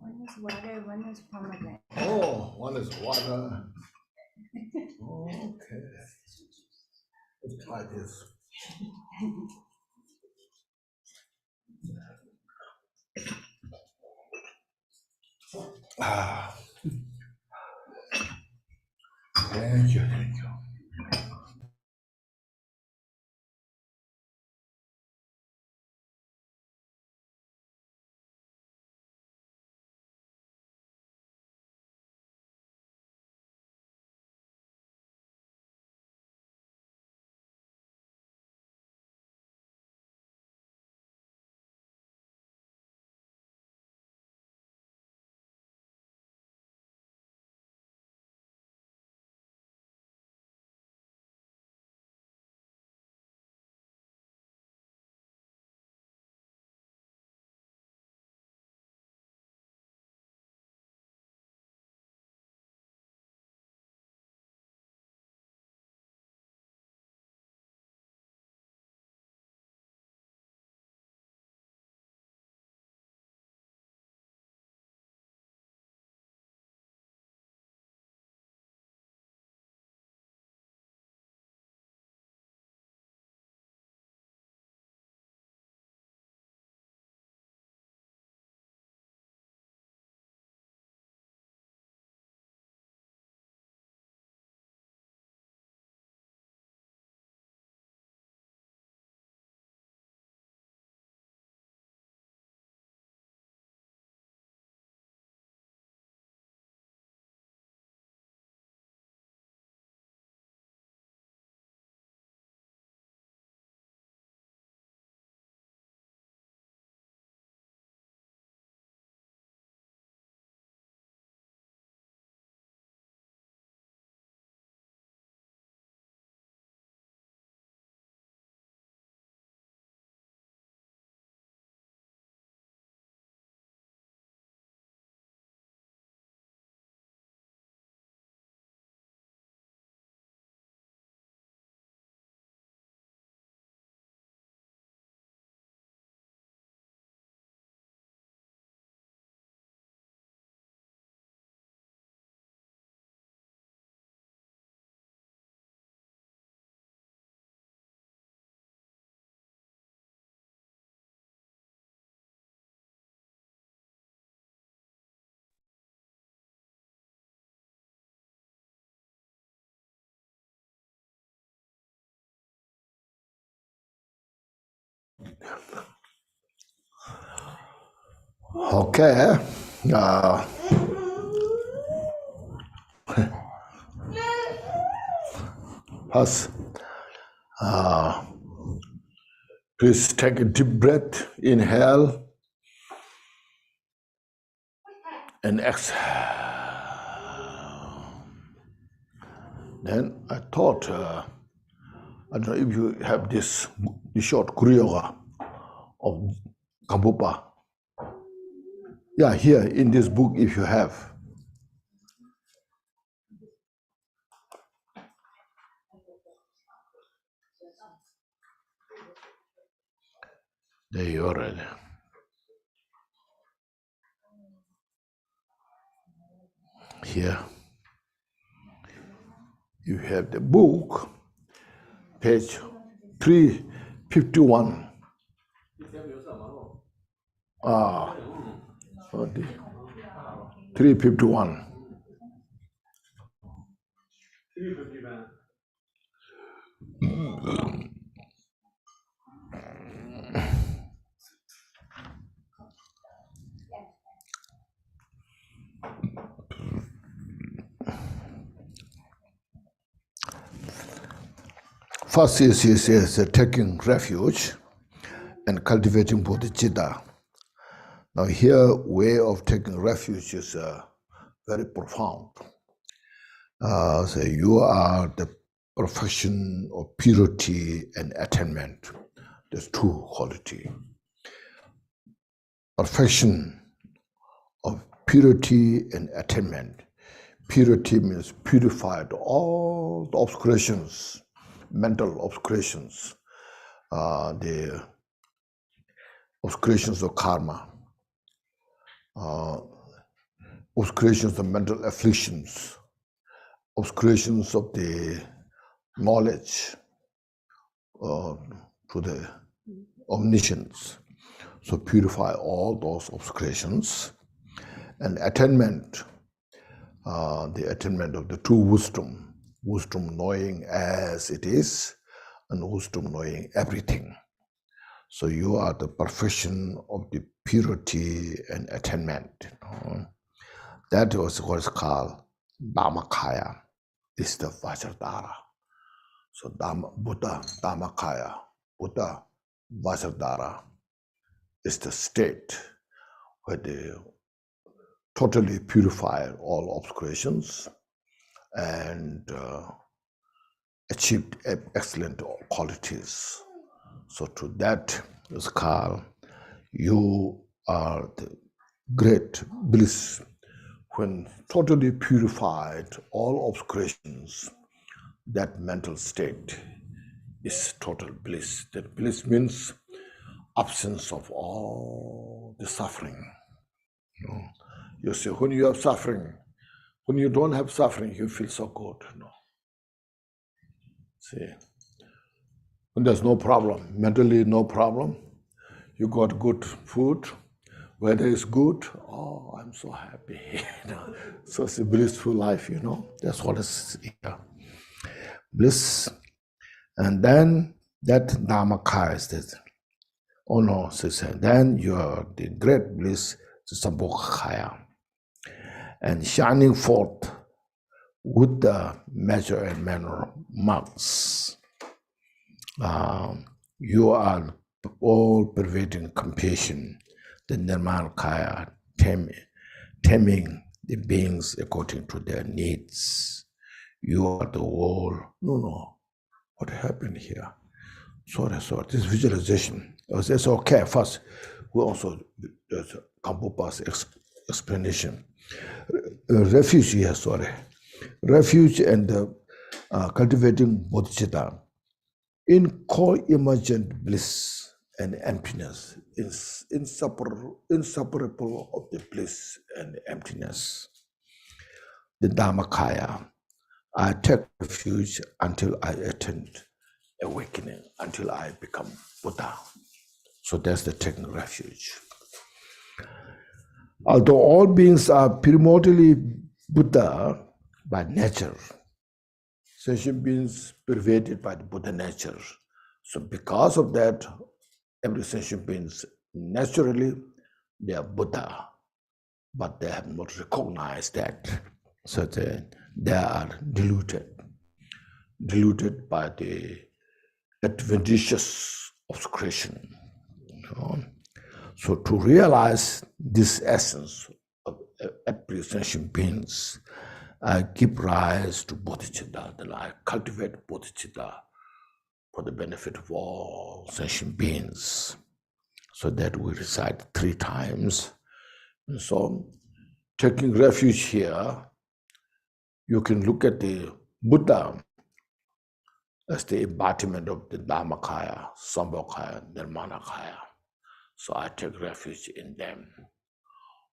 One is water, one is pomegranate. Oh, one is water. Okay. Let's try this. Ah. Thank you, thank you. Okay. Us. Please take a deep breath. Inhale and exhale. Then I thought, I don't know if you have this short Kuryoga of Gampopa. Yeah, here in this book, if you have. There you are. Already. Here. You have the book, page 351. Sorry. 351. First is taking refuge and cultivating bodhicitta. Now here, way of taking refuge is very profound. So you are the perfection of purity and attainment. There's two quality. Perfection of purity and attainment. Purity means purified all the obscurations, mental obscurations, the obscurations of karma, obscurations of mental afflictions, obscurations of the knowledge to the omniscience. So purify all those obscurations. And attainment, the attainment of the true wisdom, wisdom knowing as it is, and wisdom knowing everything. So you are the perfection of the purity and attainment. That was what is called Dharmakaya, is the Vajradhara. So Buddha, Dharmakaya, Buddha, Vajradhara is the state where they totally purify all obscurations and achieved excellent qualities. So to that is called, you are the great bliss. When totally purified all obscurations, that mental state is total bliss. That bliss means absence of all the suffering. You see, when you have suffering, when you don't have suffering, you feel so good. See, when there's no problem, mentally no problem, you got good food, weather is good, oh, I'm so happy. So it's a blissful life, That's what is here. Bliss. And then that Dharmakaya is that. Oh no, then you are the great bliss, the Sambhogakaya. And shining forth with the measure and manner marks. You are all-pervading compassion, the Nirmanakaya, taming the beings according to their needs. You are the whole. No. What happened here? Sorry. This visualization. It's okay. First, we also there's Gampopa's explanation. Refuge here. Sorry. Refuge and cultivating bodhicitta in co-emergent bliss and emptiness is inseparable of the bliss and emptiness. The Dharmakaya, I take refuge until I attain awakening, until I become Buddha. So that's the taking refuge. Although all beings are primordially Buddha by nature, sentient beings pervaded by the Buddha nature. So because of that, every sentient beings naturally they are Buddha, but they have not recognized that. So they are deluded by the adventitious obscuration. So to realize this essence of every sentient beings, I give rise to bodhicitta, then I cultivate bodhicitta for the benefit of all sentient beings. So that we recite 3 times. And so taking refuge here, you can look at the Buddha as the embodiment of the Dharmakaya, Sambhogakaya, Nirmanakaya. So I take refuge in them.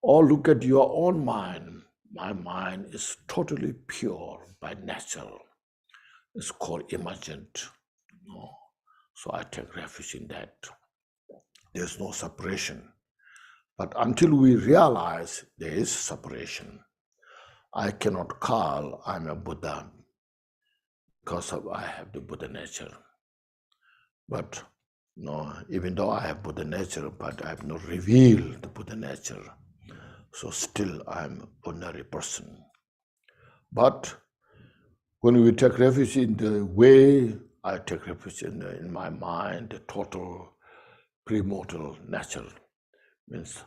Or look at your own mind. My mind is totally pure by nature. It's called emergent. So I take refuge in that. There's no separation. But until we realize there is separation, I cannot call I'm a Buddha because I have the Buddha nature. But even though I have Buddha nature, but I have not revealed the Buddha nature. So still I'm an ordinary person. But when we take refuge in the way I take refuge in my mind, the total premortal nature, means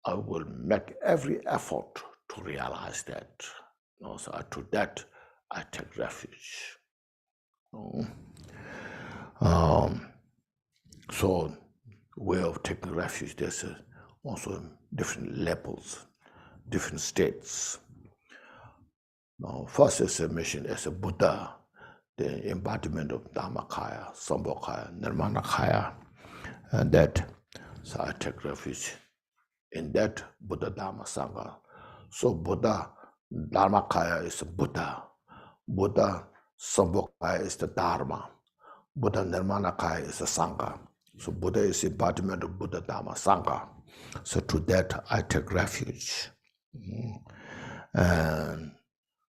I will make every effort to realize that. So to that, I take refuge. So way of taking refuge, there's also different levels, different states. Now, first is mentioned as a Buddha, the embodiment of Dharmakaya, Sambhogakaya, Nirmanakaya, and that. So I take refuge in that Buddha Dharma Sangha. So Buddha Dharmakaya is Buddha. Buddha Sambhogakaya is the Dharma. Buddha Nirmanakaya is the Sangha. So Buddha is embodiment of Buddha Dharma Sangha. So to that I take refuge.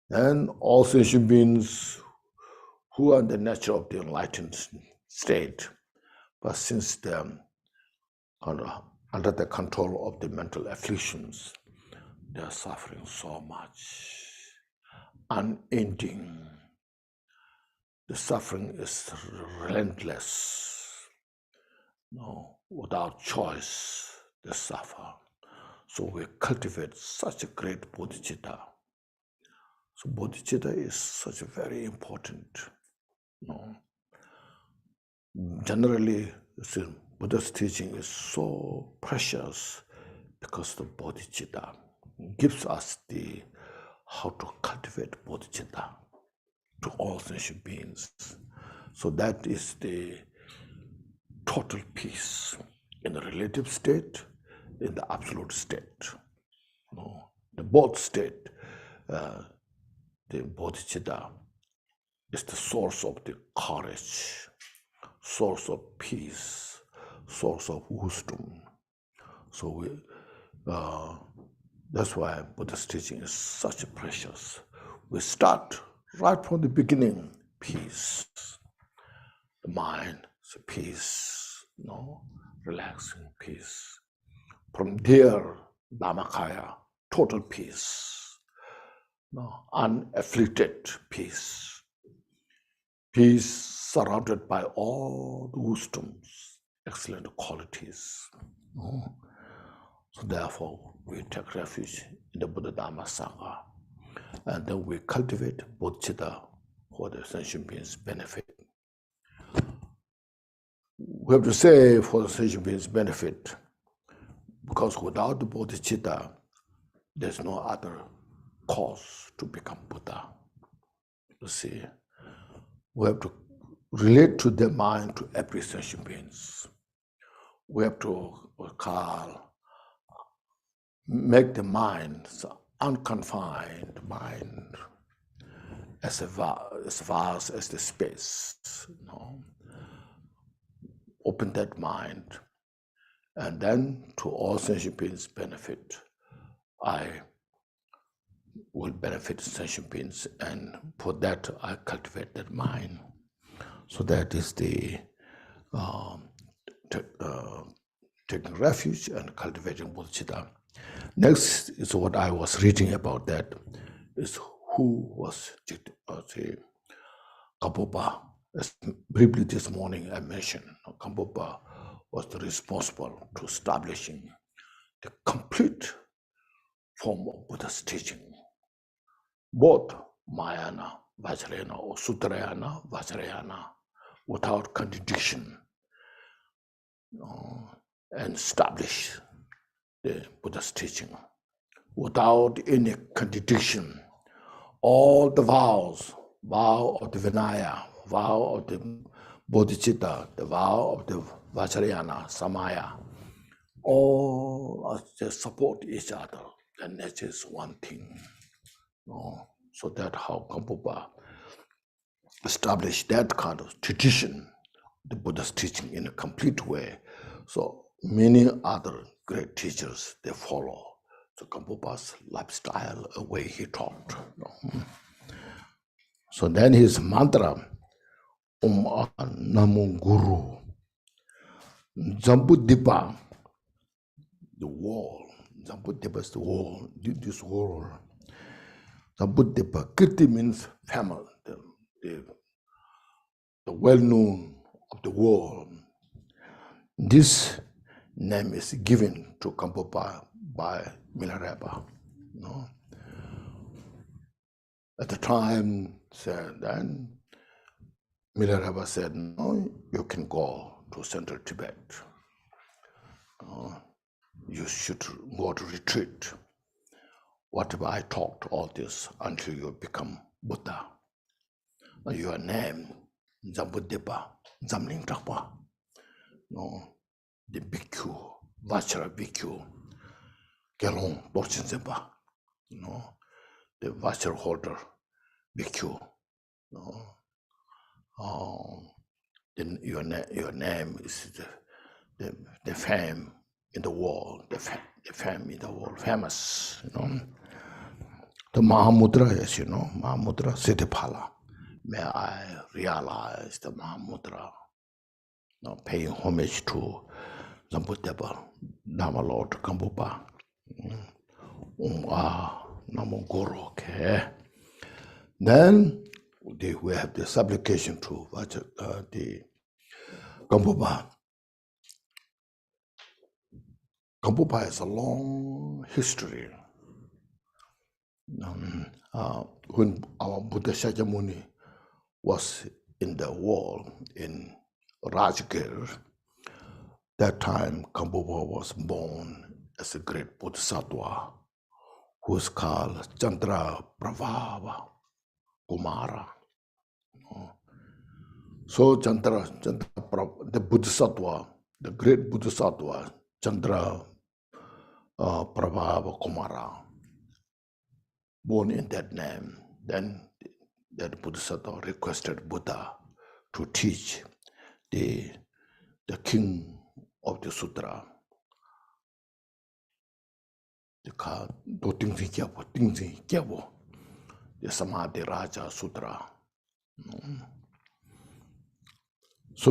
And all sentient beings who are in the nature of the enlightened state, but since they're under the control of the mental afflictions, they're suffering so much, unending. The suffering is relentless. Without choice, they suffer. So we cultivate such a great bodhicitta. So bodhicitta is such a very important. Generally, Buddha's teaching is so precious because the bodhicitta gives us the how to cultivate bodhicitta to all sentient beings. So that is the total peace in the relative state, in the absolute state. The both state, the bodhicitta is the source of the courage, source of peace, source of wisdom. So that's why Buddha's teaching is such precious. We start right from the beginning, peace. The mind is peace, relaxing peace. From there, Dharmakaya, total peace, unafflicted peace. Peace surrounded by all the wisdoms, excellent qualities. So therefore, we take refuge in the Buddha Dharma Sangha, and then we cultivate bodhicitta for the sentient beings' benefit. We have to say for the sentient beings' benefit, because without the bodhicitta, there's no other cause to become Buddha. You see, we have to relate to the mind to every sentient beings. We have to make the mind unconfined mind, as vast as the space. Open that mind, and then to all sentient beings' benefit, I will benefit sentient beings, and for that I cultivate that mind. So that is the taking refuge and cultivating bodhicitta. Next is what I was reading about, that is who was Gampopa. Briefly this morning I mentioned Gampopa was responsible to establishing the complete form of Buddha's teaching, both Mahayana, Vajrayana, or Sutrayana, Vajrayana, without contradiction, and establish the Buddha's teaching without any contradiction. All the vows, vow of the Vinaya, vow of the Bodhicitta, the vow of the Vajrayana, Samaya, all just support each other. The nature is one thing. So that's how Gampopa established that kind of tradition, the Buddha's teaching, in a complete way. So many other great teachers, they follow so Gampopa's lifestyle, a way he taught. So then his mantra, Namo Guru, Jambudvipa, the wall. Jambudvipa is the wall, this wall. Jambudvipa, Kirti means family, the well-known of the world. This name is given to Gampopa by Milarepa. At the time, said, then Milarepa said, no, you can go to Central Tibet. You should go to retreat. Whatever I taught, all this, until you become Buddha. Your name, Zambuddhepa, Zamling Trapa, no, the Bhikkhu, Vajra Bhikkhu, Gelong Dorchen Zempa, no, the Vajra holder Bhikkhu, no. Then your name is the fame in the world, the fame in the world, famous, you know. The Mahamudra, as you know, Mahamudra Siddhipala. May I realize the Mahamudra, paying homage to Zambuddhepa, Dharma Lord Gampopa, Namo Guru. Okay. Then we have the supplication to the Gampopa. Gampopa has a long history. When our Buddha Shakyamuni was in the world in Rajgir, that time Gampopa was born as a great Bodhisattva who is called Chandra Prabhava Kumara. So the Bodhisattva, the great Bodhisattva, Chandra Prabhava Kumara, born in that name. Then that Bodhisattva requested Buddha to teach the king of the sutra, the Samadhi Raja Sutra. So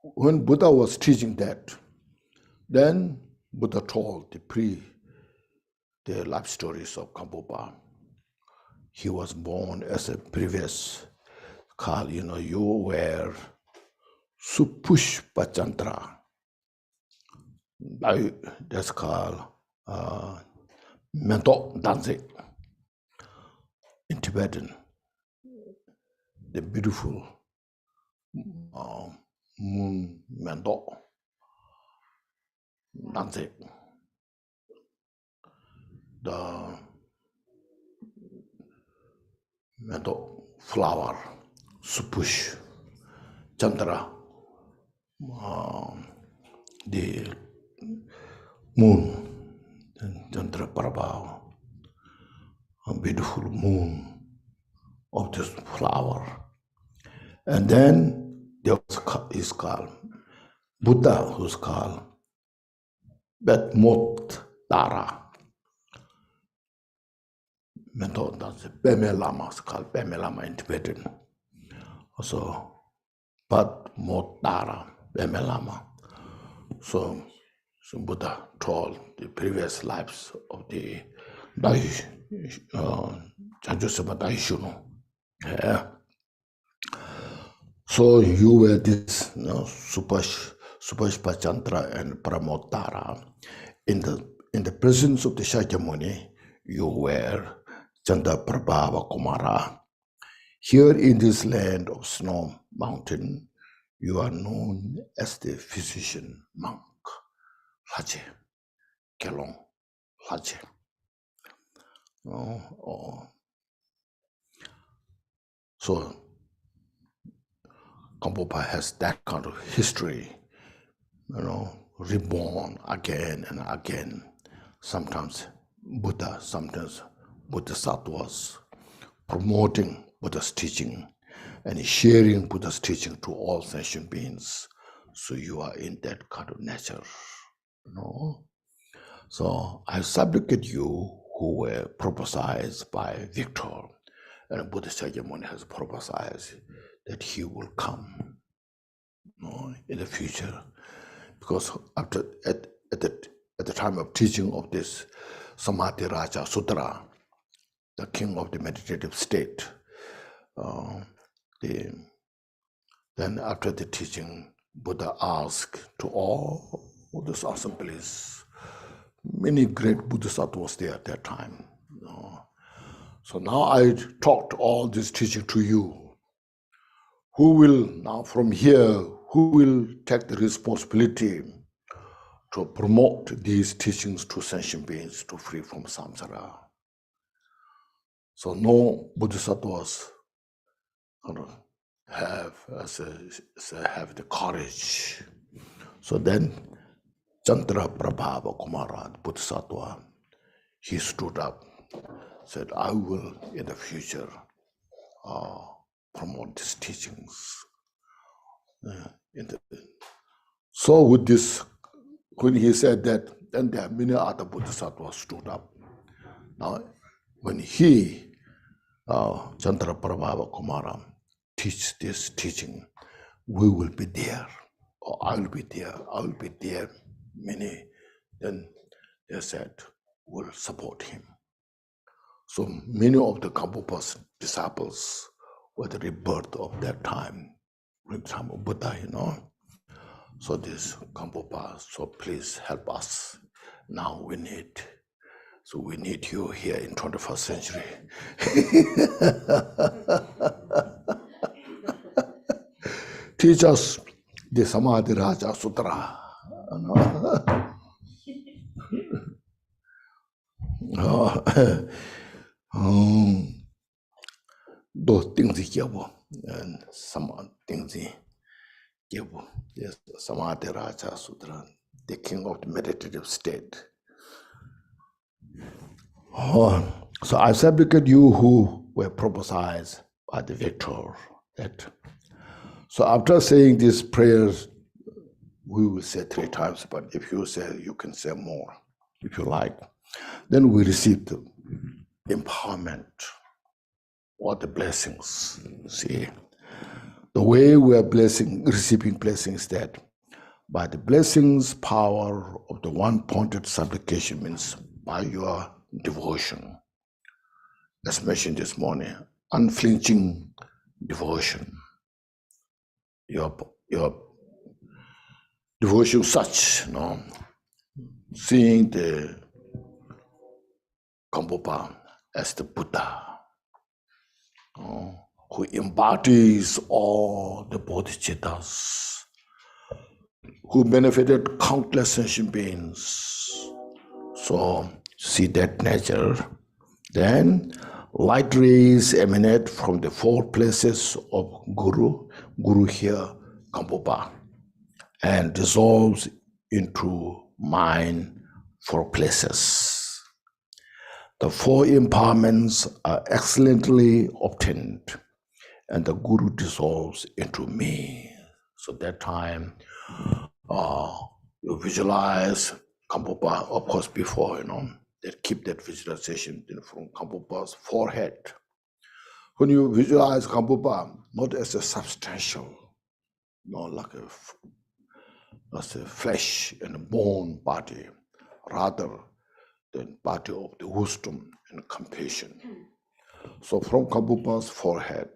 when Buddha was teaching that, then Buddha told the life stories of Gampopa. He was born as a previous called, you were Supushpa Chandra. That's called Mento Danze in Tibetan. The beautiful moon Mento Danze. The Mento flower, Supush Chandra, the moon, Chandra Prabha, a beautiful moon of this flower. And then there is called Buddha, who's called Betmot Tara. Method that's Peme Lama, is called Peme Lama in Tibetan. Also, Betmot Tara, Peme Lama. So Buddha told the previous lives of the Janjusapa Daishuno. Yeah. So you were this Supashpa Chandra and Pramotara. In the presence of the Shakyamuni, you were Chandra Prabhava Kumara. Here in this land of snow mountain, you are known as the physician monk, Laje, Kelong, Laje. So Gampopa has that kind of history, reborn again and again. Sometimes Buddha, sometimes Bodhisattvas, promoting Buddha's teaching and sharing Buddha's teaching to all sentient beings. So you are in that kind of nature, So I supplicate you who were prophesied by Victor, and Buddha Shakyamuni has prophesied that he will come in the future, because at the time of teaching of this Samadhi Raja Sutra, the king of the meditative state, then after the teaching, Buddha asked to all those assemblies, many great Bodhisattvas there at that time. So now I talked all this teaching to you. Who will now from here, who will take the responsibility to promote these teachings to sentient beings to free from samsara? So no bodhisattvas have the courage. So then Chandra Prabhava Kumara, Bodhisattva, he stood up, said, I will in the future promote these teachings. So with this, when he said that, then there are many other Bodhisattvas stood up. Now, when he, Chandra Prabhava Kumara, teach this teaching, we will be there, or I will be there, many, then they said, will support him. So many of the Gampopa's disciples were the rebirth of that time, for example, Buddha, So this Gampopa, so please help us. Now we need you here in 21st century. Teach us the Samadhi Raja Sutra. Those things and some things yes, Samadhi Raja Sutra, the king of the meditative state. So I supplicate you who were prophesied by the victor that. So after saying these prayers, we will say 3 times, but if you say, you can say more, if you like. Then we receive the empowerment or the blessings. See, the way we are receiving blessings, that by the blessings, power of the one-pointed supplication, means by your devotion. As mentioned this morning, unflinching devotion. Your devotion such, seeing the Gampopa as the Buddha, who embodies all the bodhicittas, who benefited countless sentient beings. So see that nature. Then light rays emanate from the 4 places of Guru here, Gampopa, and dissolves into mine 4 places. The 4 empowerments are excellently obtained, and the Guru dissolves into me. So that time, you visualize Gampopa, of course, before, they keep that visualization from Gampopa's forehead. When you visualize Gampopa, not as a substantial, like a flesh and bone body, rather than body of the wisdom and compassion. So from Gampopa's forehead,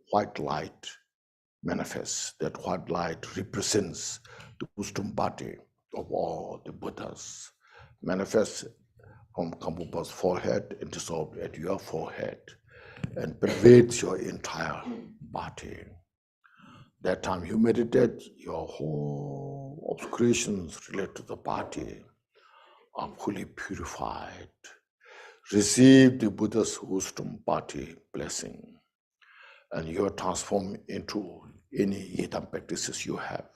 white light manifests. That white light represents the wisdom body of all the Buddhas. Manifests from Gampopa's forehead and dissolves at your forehead and pervades your entire body. That time you meditate, your whole obscurations related to the body are fully purified. Receive the Buddha's wisdom body blessing, and you are transformed into any yidam practices you have.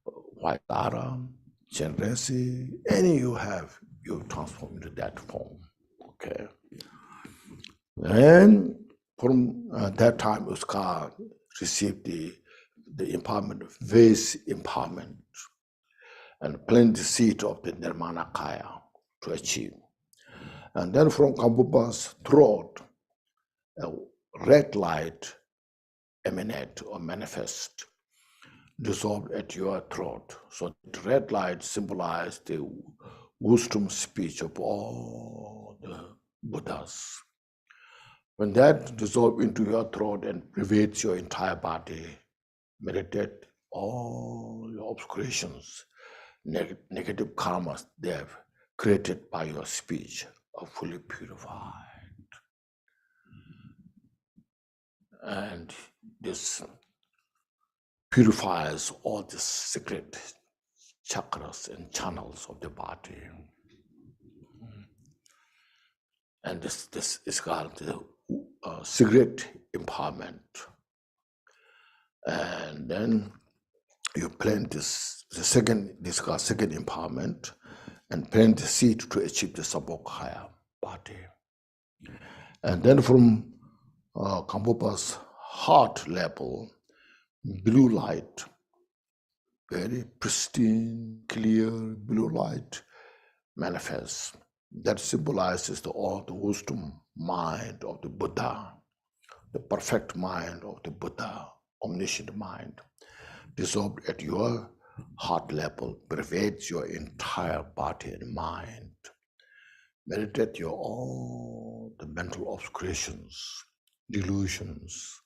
White Dharma, Chenresi, any you have, you transform into that form. Okay. And from that time, Uskar received the empowerment of vase empowerment and plant the seed of the Nirmana Kaya to achieve. And then from Gampopa's throat, a red light emanate or manifest, dissolved at your throat. So the red light symbolized the wisdom speech of all the Buddhas. When that dissolves into your throat and pervades your entire body, meditate, all your obscurations, negative karmas they have created by your speech are fully purified. And this purifies all the secret chakras and channels of the body. And this is called the secret empowerment. And then you plant this is called second empowerment, and plant the seed to achieve the Sabokaya body. And then from Gampopa's heart level, blue light, very pristine, clear blue light manifests. That symbolizes all the wisdom mind of the Buddha, the perfect mind of the Buddha, omniscient mind, dissolved at your heart level, pervades your entire body and mind. Meditate your all the mental obscurations, delusions,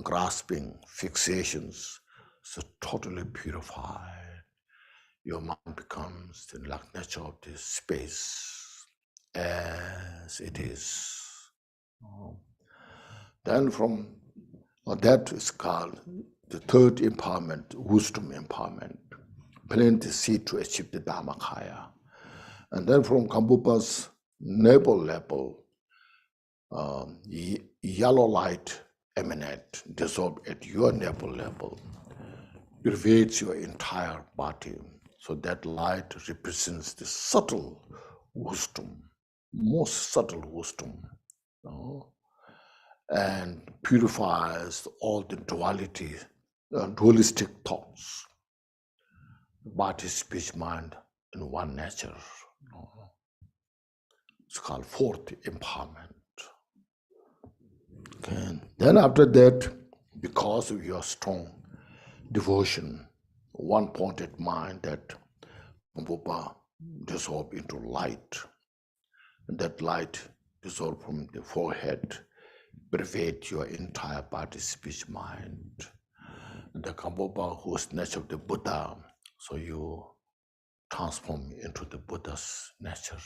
grasping, fixations, so totally purified. Your mind becomes the nature of this space as it is. Then from that is called the third empowerment, wisdom empowerment. Plant the seed to achieve the Dharmakaya. And then from Gampopa's navel level, yellow light emanate, dissolve at your navel level, pervades your entire body. So that light represents the subtle wisdom, most subtle wisdom, and purifies all the dualistic thoughts, body, speech, mind in one nature. It's called fourth empowerment. Okay. Then after that, because of your strong devotion, one-pointed mind, that Gampopa dissolve into light. And that light dissolve from the forehead, pervade your entire body, speech, mind. The Gampopa, who is nature of the Buddha, so you transform into the Buddha's nature.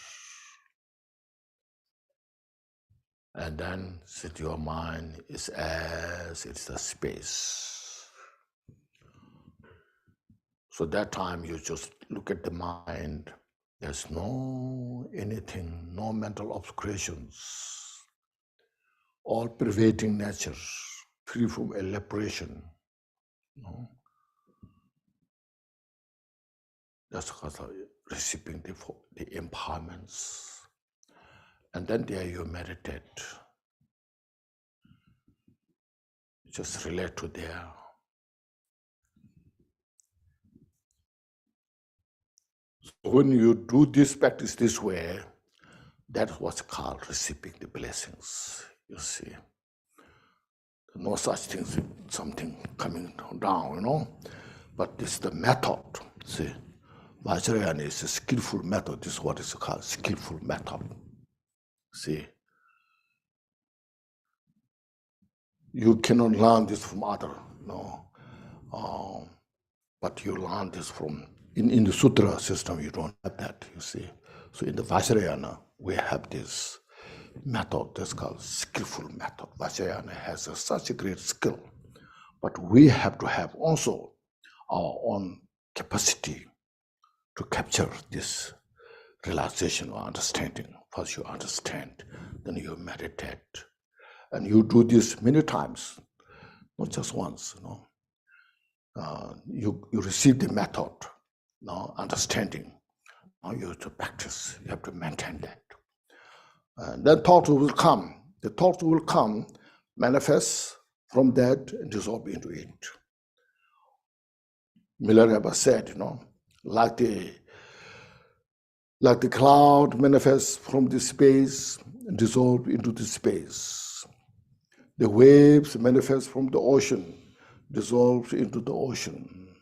And then sit your mind is as it's a space. So that time you just look at the mind. There's no anything, no mental obscurations, all pervading nature, free from elaboration. That's because of receiving the empowerments. And then there you meditate. Just relate to there. So when you do this practice this way, that's what's called receiving the blessings, you see. No such thing as something coming down, But this is the method, see. Vajrayana is a skillful method. This is what is called skillful method. See, you cannot learn this from other, but you learn this from, in the sutra system, you don't have that, you see. So in the Vajrayana, we have this method that's called skillful method. Vajrayana has such a great skill, but we have to have also our own capacity to capture this realization or understanding. First you understand, then you meditate. And you do this many times, not just once, You receive the method, understanding. Now you have to practice, you have to maintain that. And then thoughts will come. The thoughts will come, manifest from that and dissolve into it. Miller ever said, like the cloud manifests from the space and dissolve into the space. The waves manifest from the ocean, dissolve into the ocean.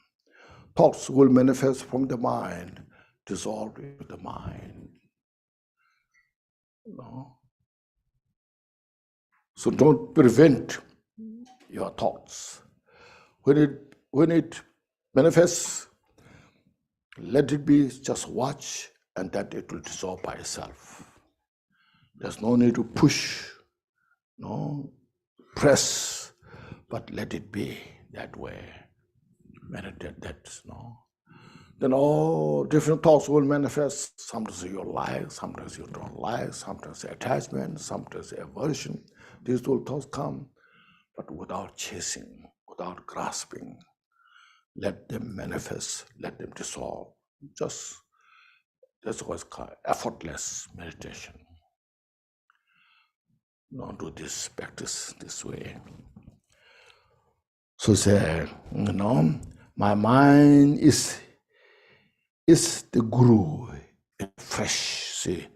Thoughts will manifest from the mind, dissolve into the mind. So don't prevent your thoughts. When it manifests, let it be, just watch, and that it will dissolve by itself. There's no need to push, press, but let it be that way. Meditate that, Then all different thoughts will manifest. Sometimes you like, sometimes you don't like, sometimes attachment, sometimes aversion. These all thoughts come, but without chasing, without grasping. Let them manifest, let them dissolve. That's what's called effortless meditation. Don't do this practice this way. So say, my mind is the guru. It's fresh. See,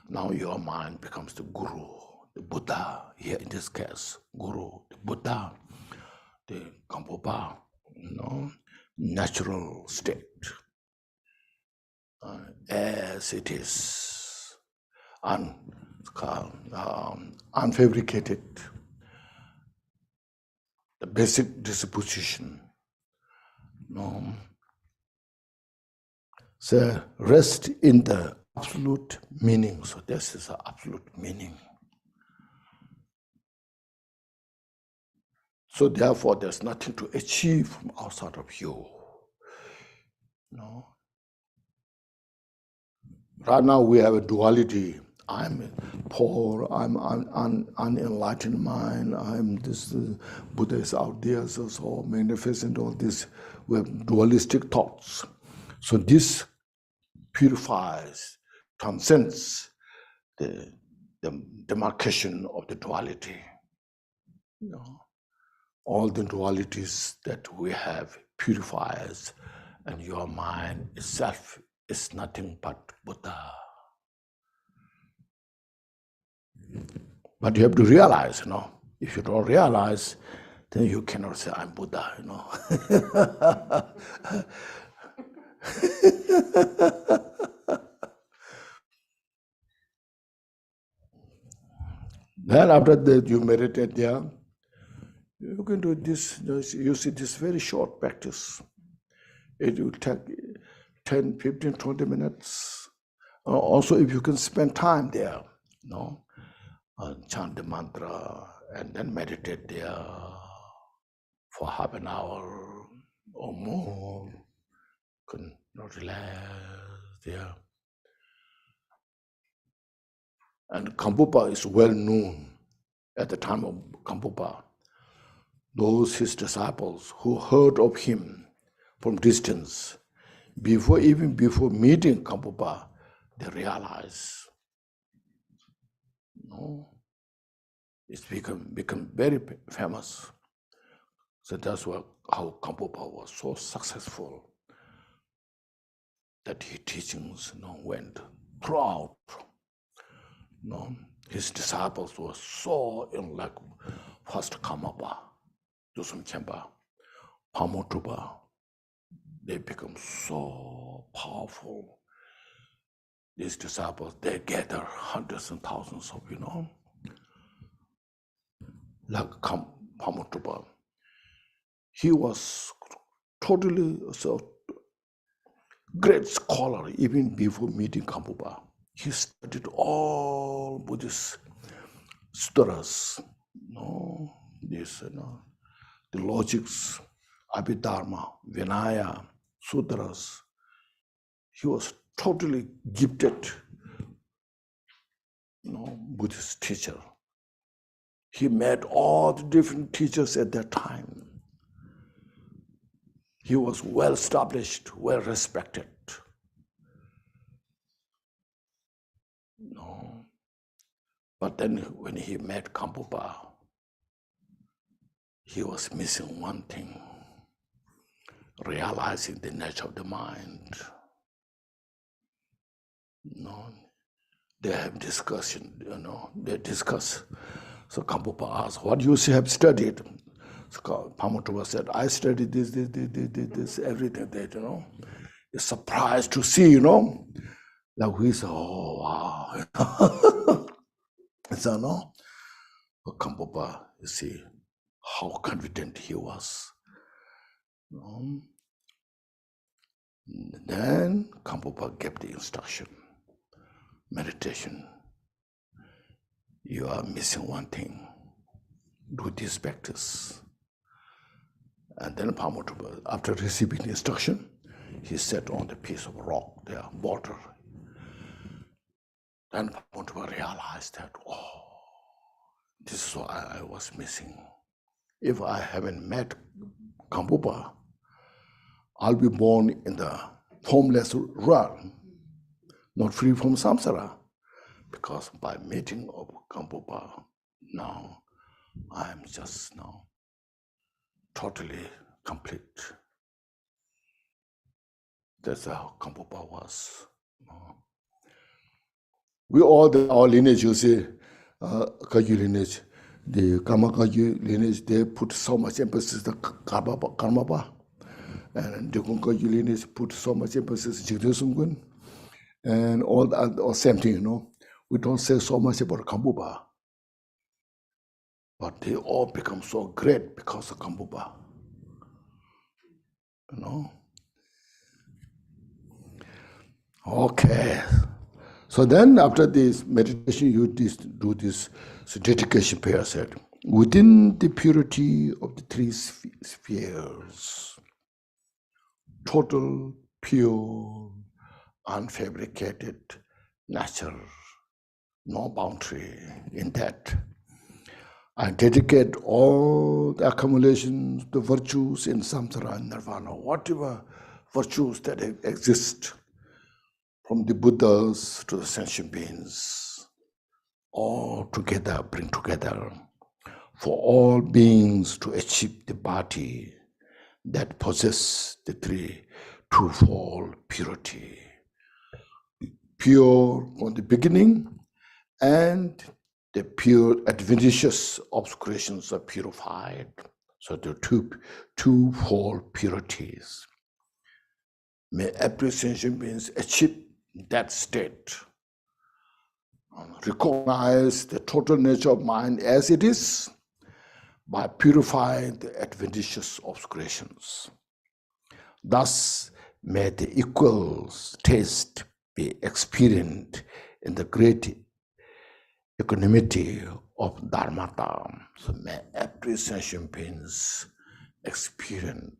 now your mind becomes the guru, the Buddha. Here in this case, guru, the Buddha, the Gampopa, natural state, as it is, unfabricated, the basic disposition. So rest in the absolute meaning. So this is the absolute meaning. So therefore, there's nothing to achieve from outside of you. Right now we have a duality. I'm poor, I'm unenlightened mind, I'm this, Buddha is out there, so manifesting all this. We have dualistic thoughts. So this purifies, transcends the demarcation of the duality. All the dualities that we have purifies, and your mind itself is nothing but Buddha. But you have to realize, if you don't realize, then you cannot say, I'm Buddha, Then after that, you meditate there. You can do this, you see this very short practice. It will take 10, 15, 20 minutes. Also, if you can spend time there, chant the mantra and then meditate there for half an hour or more. Can relax there. And Gampopa is well known at the time of Gampopa. Those his disciples who heard of him from distance, before meeting Gampopa, they realize, it's become very famous. So that's how Gampopa was so successful, that his teachings went throughout. His disciples were so like first Karmapa, Dusum Khenpa, Pamotupa. They become so powerful. These disciples, they gather hundreds and thousands of, like Pamotupa. He was totally so great scholar even before meeting Gampopa. He studied all Buddhist sutras, the logics, Abhidharma, Vinaya, sutras. He was totally gifted, Buddhist teacher. He met all the different teachers at that time. He was well established, well respected. But then when he met Gampopa, he was missing one thing, realizing the nature of the mind. They have discussion, they discuss. So Gampopa asked, what you have studied? So Pamotupa said, I studied this, everything that, You're surprised to see, Like we said, oh, wow. So, but Gampopa, you see how confident he was. Then Gampopa gave the instruction, meditation. You are missing one thing. Do this practice. And then Pamutuba, after receiving instruction, he sat on the piece of rock there, water. Then Pamutuba realized that, oh, this is what I was missing. If I haven't met Gampopa, I'll be born in the formless realm, not free from samsara. Because by meeting of Gampopa, now I am just now totally complete. That's how Gampopa was. We all, our lineage, you see, Kagyu lineage, the Karma Kagyu lineage, they put so much emphasis on Karmapa. And the Kongchog lineage put so much emphasis on Jigdesungun. And all that, or same thing, you know. We don't say so much about Gampopa. But they all become so great because of Gampopa. You know? Okay. So then after this meditation, you do this dedication prayer said, within the purity of the three spheres, total, pure, unfabricated nature, no boundary in that. I dedicate all the accumulations, the virtues in samsara and nirvana, whatever virtues that exist, from the Buddhas to the sentient beings, all together, bring together, for all beings to achieve the body that possess the twofold purity. Pure from the beginning, and the pure adventitious obscurations are purified. So the twofold purities. May every sentient beings achieve that state. Recognize the total nature of mind as it is by purifying the adventitious obscurations. Thus, may the equal taste be experienced in the great equanimity of Dharma. So may every sentient beings experience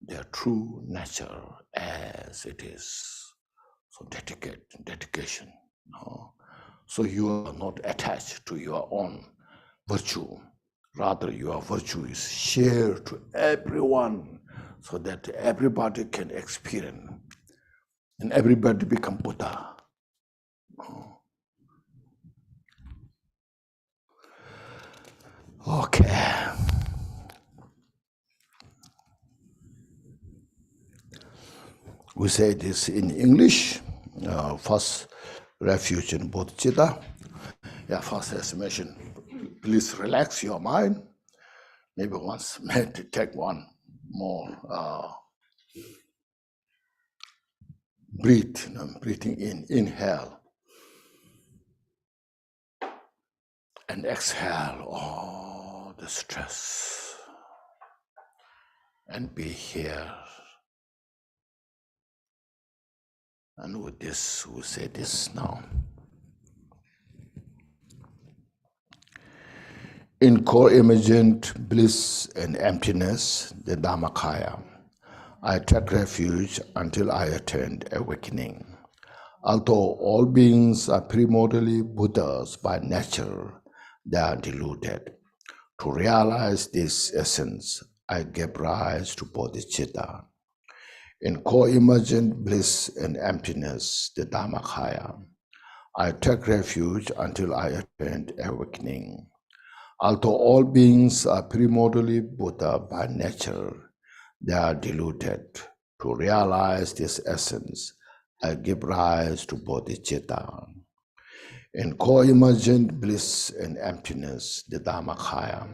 their true nature as it is. So dedication. No? So you are not attached to your own virtue. Rather, your virtue is shared to everyone so that everybody can experience and everybody become Buddha. Okay. We say this in English. First, refuge in bodhicitta. Yeah, first estimation. Please relax your mind. Maybe once, take one more. Breathe, breathing in, inhale. And exhale all the stress. And be here. And with this, we say this now. In co-emergent bliss and emptiness, the Dharmakaya, I take refuge until I attain awakening. Although all beings are primordially Buddhas by nature, they are deluded. To realize this essence, I gave rise to bodhicitta. In co-emergent bliss and emptiness, the Dharmakaya, I take refuge until I attain awakening. Although all beings are primordially Buddha by nature, they are deluded. To realize this essence, I give rise to bodhicitta. In co-emergent bliss and emptiness, the Dharmakaya,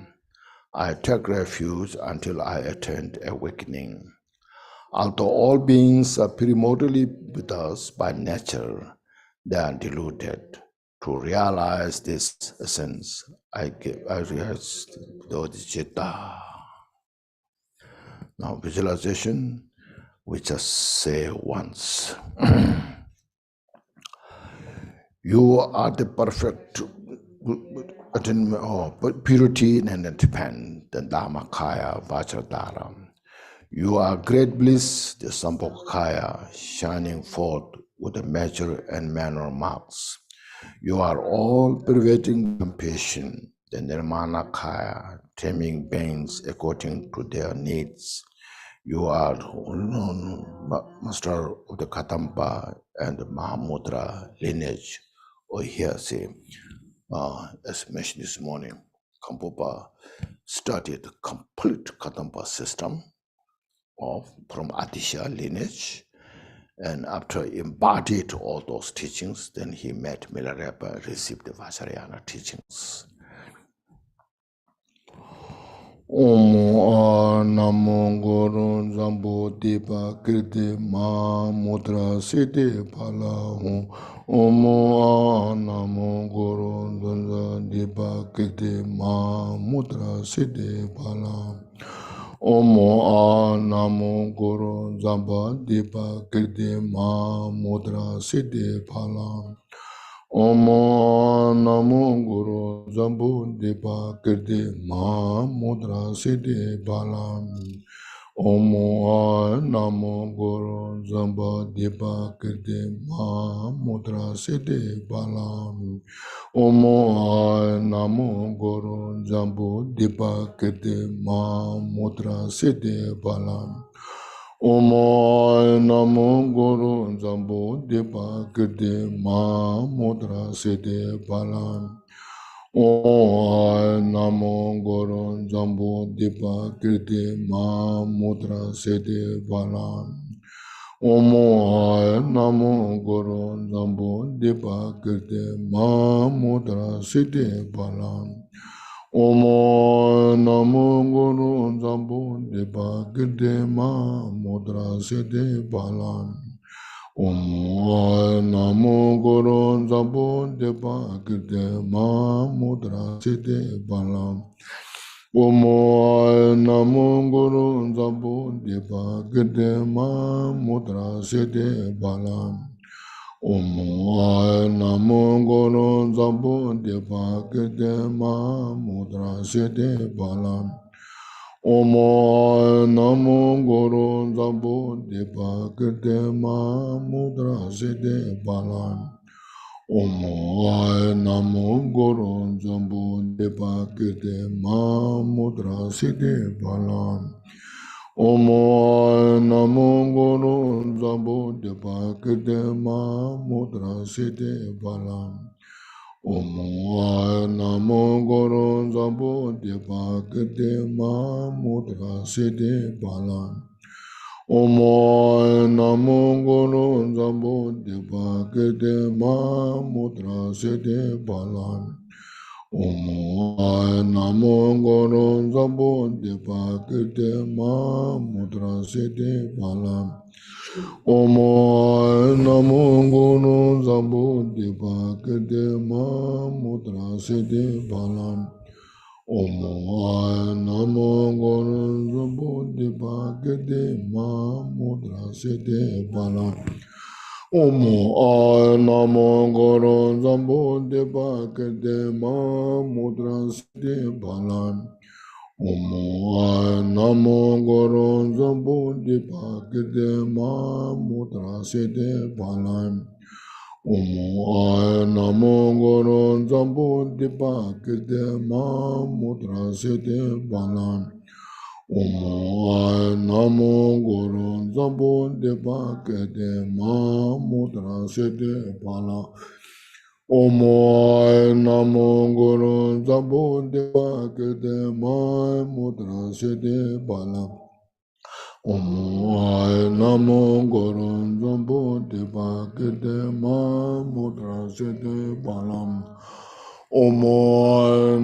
I take refuge until I attain awakening. Although all beings are primordially Buddhas by nature, they are deluded. To realize this essence, I realize bodhicitta. Now visualization, we just say once. You are the perfect purity and independent. the Dharmakaya Vajradhara. You are great bliss, the Sambhogakaya, shining forth with the measure and manner marks. You are all pervading compassion, the Nirmanakaya, taming beings according to their needs. You are master of the Katampa and the Mahamudra lineage, or here say, as mentioned this morning, Gampopa started complete Katampa system from Atisha lineage, and after embodied all those teachings, then he met Milarepa, received the Vajrayana teachings. Om Namo Guru Zambo Depa Kriti Ma Mudra Siddhi Pala Om Namo Guru Zambo Depa Kriti Ma Mudra Siddhi Pala Om Namo Guru Zambo Depa Kriti Ma Mudra Siddhi Pala Om Namo Guru Zambu Depa Kirti Ma Mudra Siddhi Balam Om Namo Guru Zambu Depa Kirti Ma Mudra Siddhi Balam Om Namo Guru Zambu Depa Kirti Ma Mudra Siddhi Balam Om Namo Guru Zambu Depa Kirti Ma Mudra Siddhi Balam Om Namo Guru Zambu Depa Kirti Ma Mudra Siddhi Balam Om Namo Guru Zambu Depa Kirti Ma Mudra Siddhi Balam Om Namo Guru Zambu Depa Kirti Ma Mudra Siddhi Balam Om Namo Guru Zambu Depa Kirti Ma Mudra Siddhi Balam Om Namo Guru Zambu Depa Kirti Ma Mudra Siddhi Balam Om Namo Guru Zambu Depa Kirti Ma Mudra Siddhi Balam Om Namo Guru Zambu Depa Kirti Ma Mudra Siddhi Balam Om Namo Guru Zambu Depa Kirti Ma Mudra Siddhi Balam Om Namo Guru Zambu Depa Kirti Ma Mudra Siddhi Balam Om Namo Guru Zambu Depa Kirti Ma Mudra Siddhi Balam Om Namo Guru Zambu Depa Kirti Ma Mudra Siddhi Balam Om Namo Guru Zambu Depa Kirti Ma Mudra Siddhi Balam Om Namo Guru Zambu Depa Kirti Ma Mudra Siddhi Balam Om Namo Guru Zambu Depa Kirti Ma Mudra Siddhi Balam Om Namo Guru Zambu Depa Kirti Ma Mudra Siddhi Balam Om Namo Guru Zambu Depa Kirti Ma Mudra Siddhi Balam Om Namo Guru Zambu Depa Kirti Ma Mudra Siddhi Balam Om Namo Guru Zambu Depa Kirti Ma Mudra Siddhi Balam Om Namo Guru Zambu Depa Kirti Ma Mudra Siddhi Balam Om Namo Guru Zambu Depa Kirti Ma Mudra Siddhi Balam Om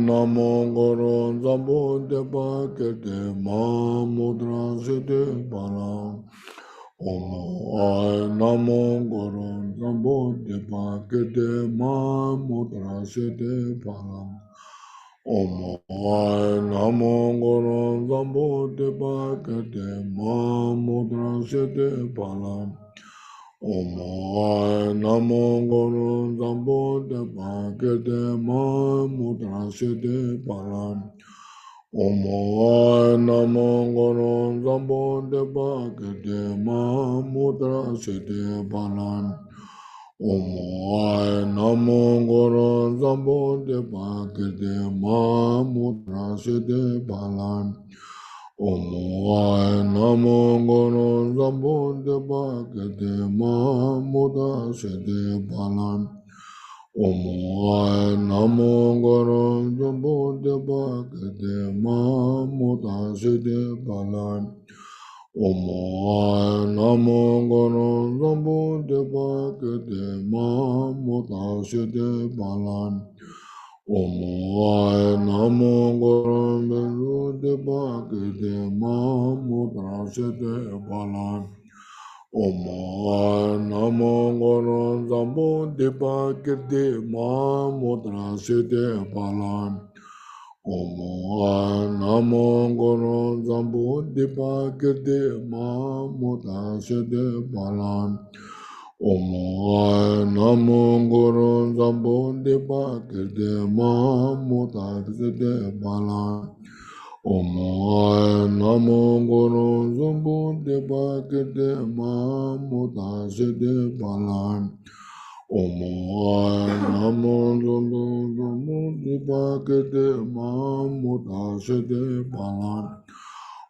Namo Guru Zambu Depa Kirti Ma Mudra Siddhi Balam Om Namo Guru Zambu Depa Kirti Ma Mudra Siddhi Balam Om Namo Guru Zambu Depa Kirti Ma Mudra Siddhi Balam Om Namo Guru Zambu Depa Kirti Ma Mudra Siddhi Balam Omo namo goron zambo de bagde ma mudra sede balam. Omo namo goron zambo de bagde ma mudra sede balam. Omo namo goron zambo de bagde ma mudra sede balam. Omo namo goron zambo de bagde ma mudra sede balam. Omo namo goron zambo de bagde ma mudra sede balam. Omo namo goron beru de bagde ma mudra sede balam. Omo namo goron zambo de bagde ma mudra sede balam. Omo namo goron zambo de bagde ma mudra sede balam. Omo namo goron zambo de bagde ma mudra sede balam. Omo namo goron zambo de bagde ma mudra sede balam. Omo namo zambo de bagde ma mudra sede balam.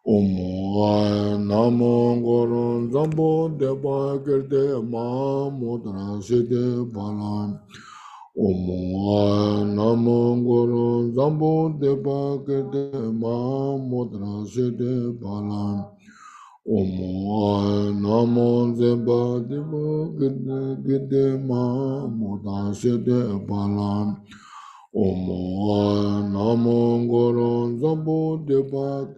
Omo namo goron zambo de bagde ma mudra sede balam. Omo namo goron zambo de bagde ma mudra sede balam. Omo namo zeba de bagde ma mudra sede balam. Omo namo goron zambo de bagde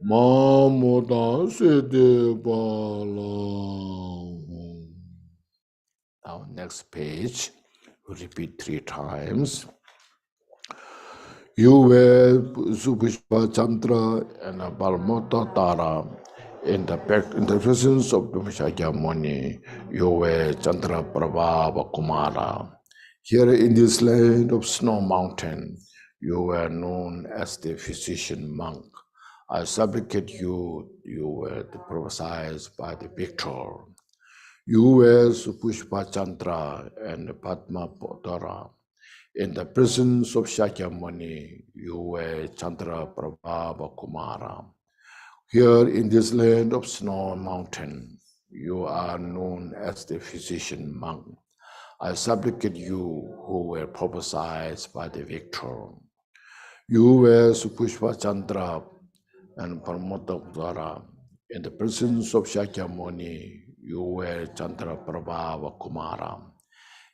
ma mudra sede balam. Now next page, repeat 3 times. You were Supushpa Chandra and Balmota Tara in the presence of Shakyamuni. You were Chandra Prabha Kumara. Here in this land of Snow Mountain, you were known as the physician monk. I supplicate you, you were prophesied by the victor. You were Supushpa Chandra and Padma Potara. In the presence of Shakyamuni, you were Chandra Prabha Kumara. Here in this land of Snow Mountain, you are known as the physician monk. I supplicate you who were prophesied by the victor. You were Supushpa Chandra and Paramatapara. In the presence of Shakyamuni, you were Chandra Prabha Kumara.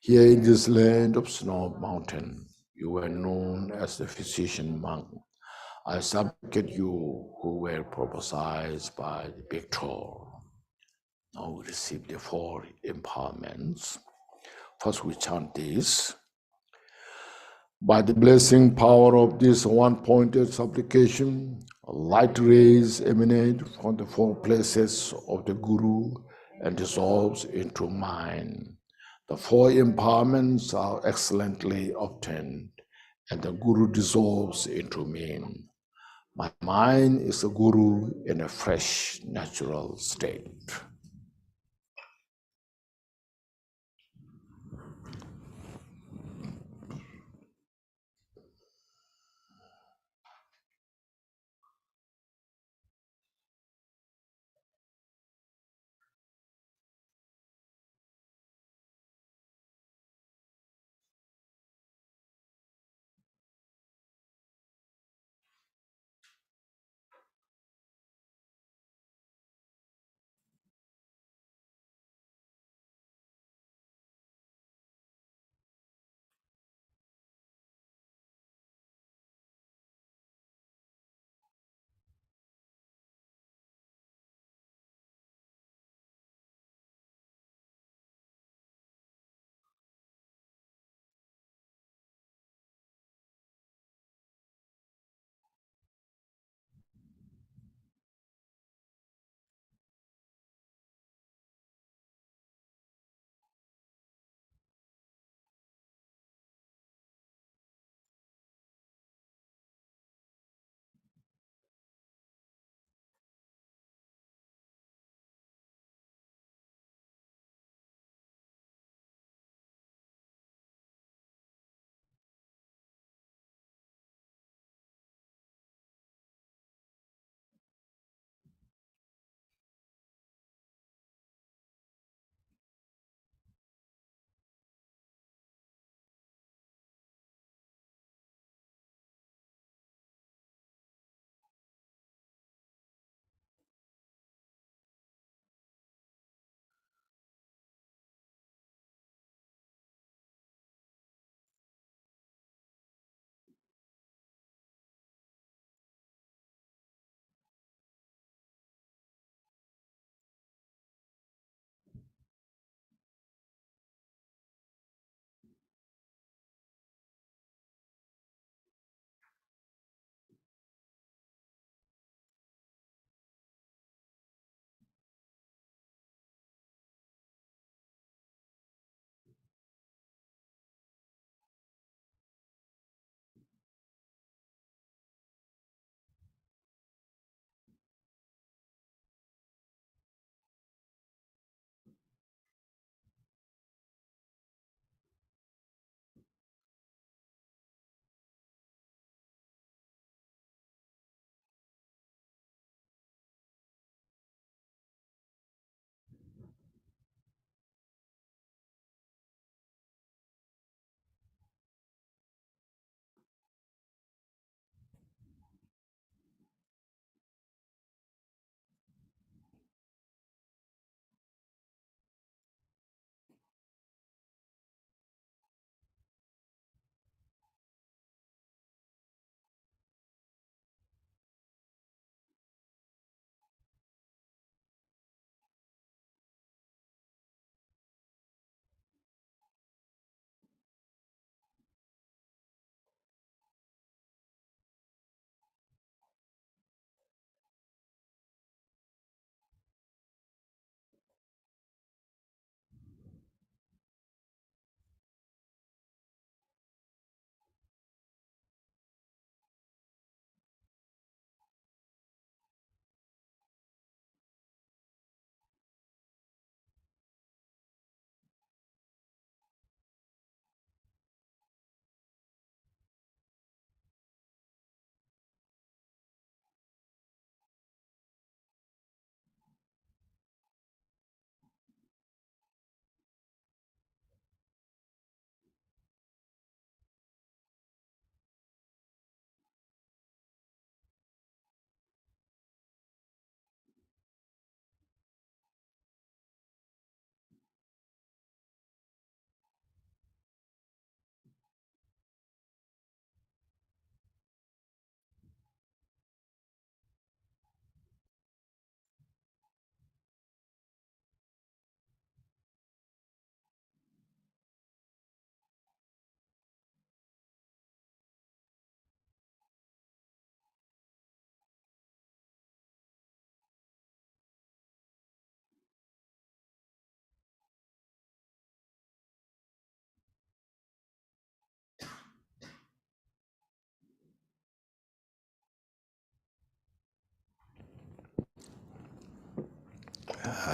Here in this land of Snow Mountain, you were known as the physician monk. I supplicate you who were prophesied by the victor. Now we receive the 4 empowerments. First we chant this. By the blessing power of this one-pointed supplication, light rays emanate from the 4 places of the Guru and dissolves into mine. The 4 empowerments are excellently obtained, and the Guru dissolves into me. My mind is a Guru in a fresh, natural state.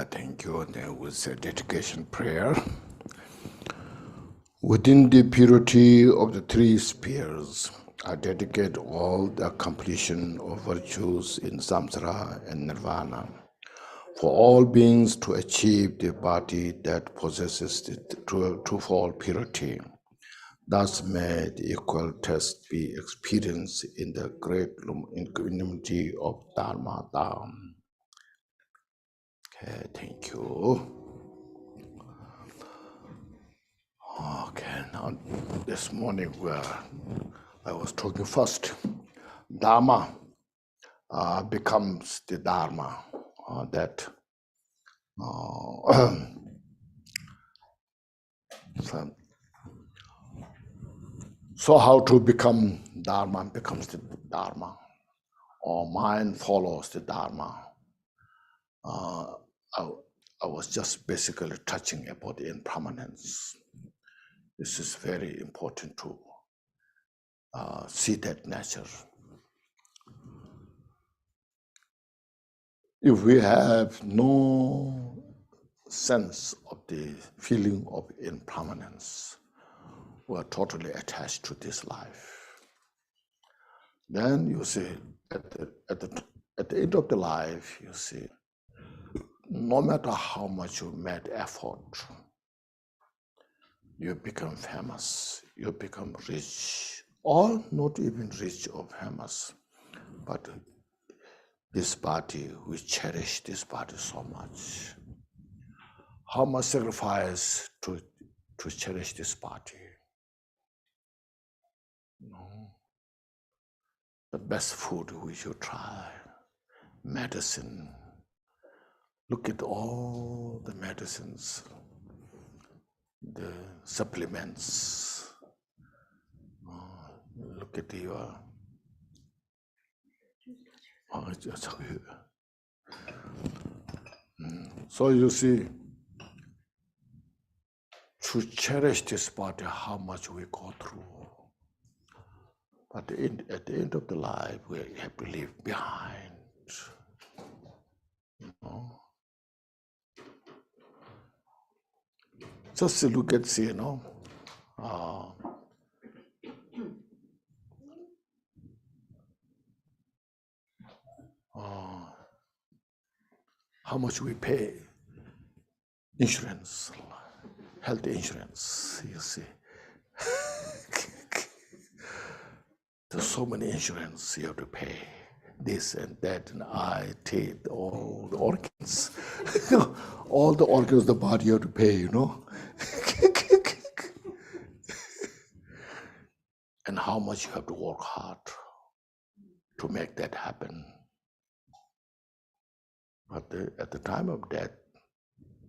Thank you. There was a dedication prayer. Within the purity of the three spheres, I dedicate all the completion of virtues in samsara and nirvana for all beings to achieve the body that possesses the twofold purity. Thus may the equal test be experienced in the great equanimity of Dharma. Okay, thank you. Okay, now this morning I was talking first. Dharma becomes the Dharma so how to become Dharma becomes the Dharma, or mind follows the Dharma. I was just basically touching about the impermanence. This is very important to see that nature. If we have no sense of the feeling of impermanence, we are totally attached to this life. Then you see, at the end of the life, you see, no matter how much you made effort, you become famous, you become rich, or not even rich or famous, but this body, we cherish this body so much. How much sacrifice to cherish this body? No. The best food we should try, medicine. Look at all the medicines, the supplements. Look at your. So you see, to cherish this body, how much we go through. But at the end of the life, we have to leave behind. Just look at, see, how much we pay insurance, health insurance, you see. There's so many insurance you have to pay, this and that, and eye, teeth, all the organs. All the organs of the body you have to pay, And how much you have to work hard to make that happen. But at the time of death,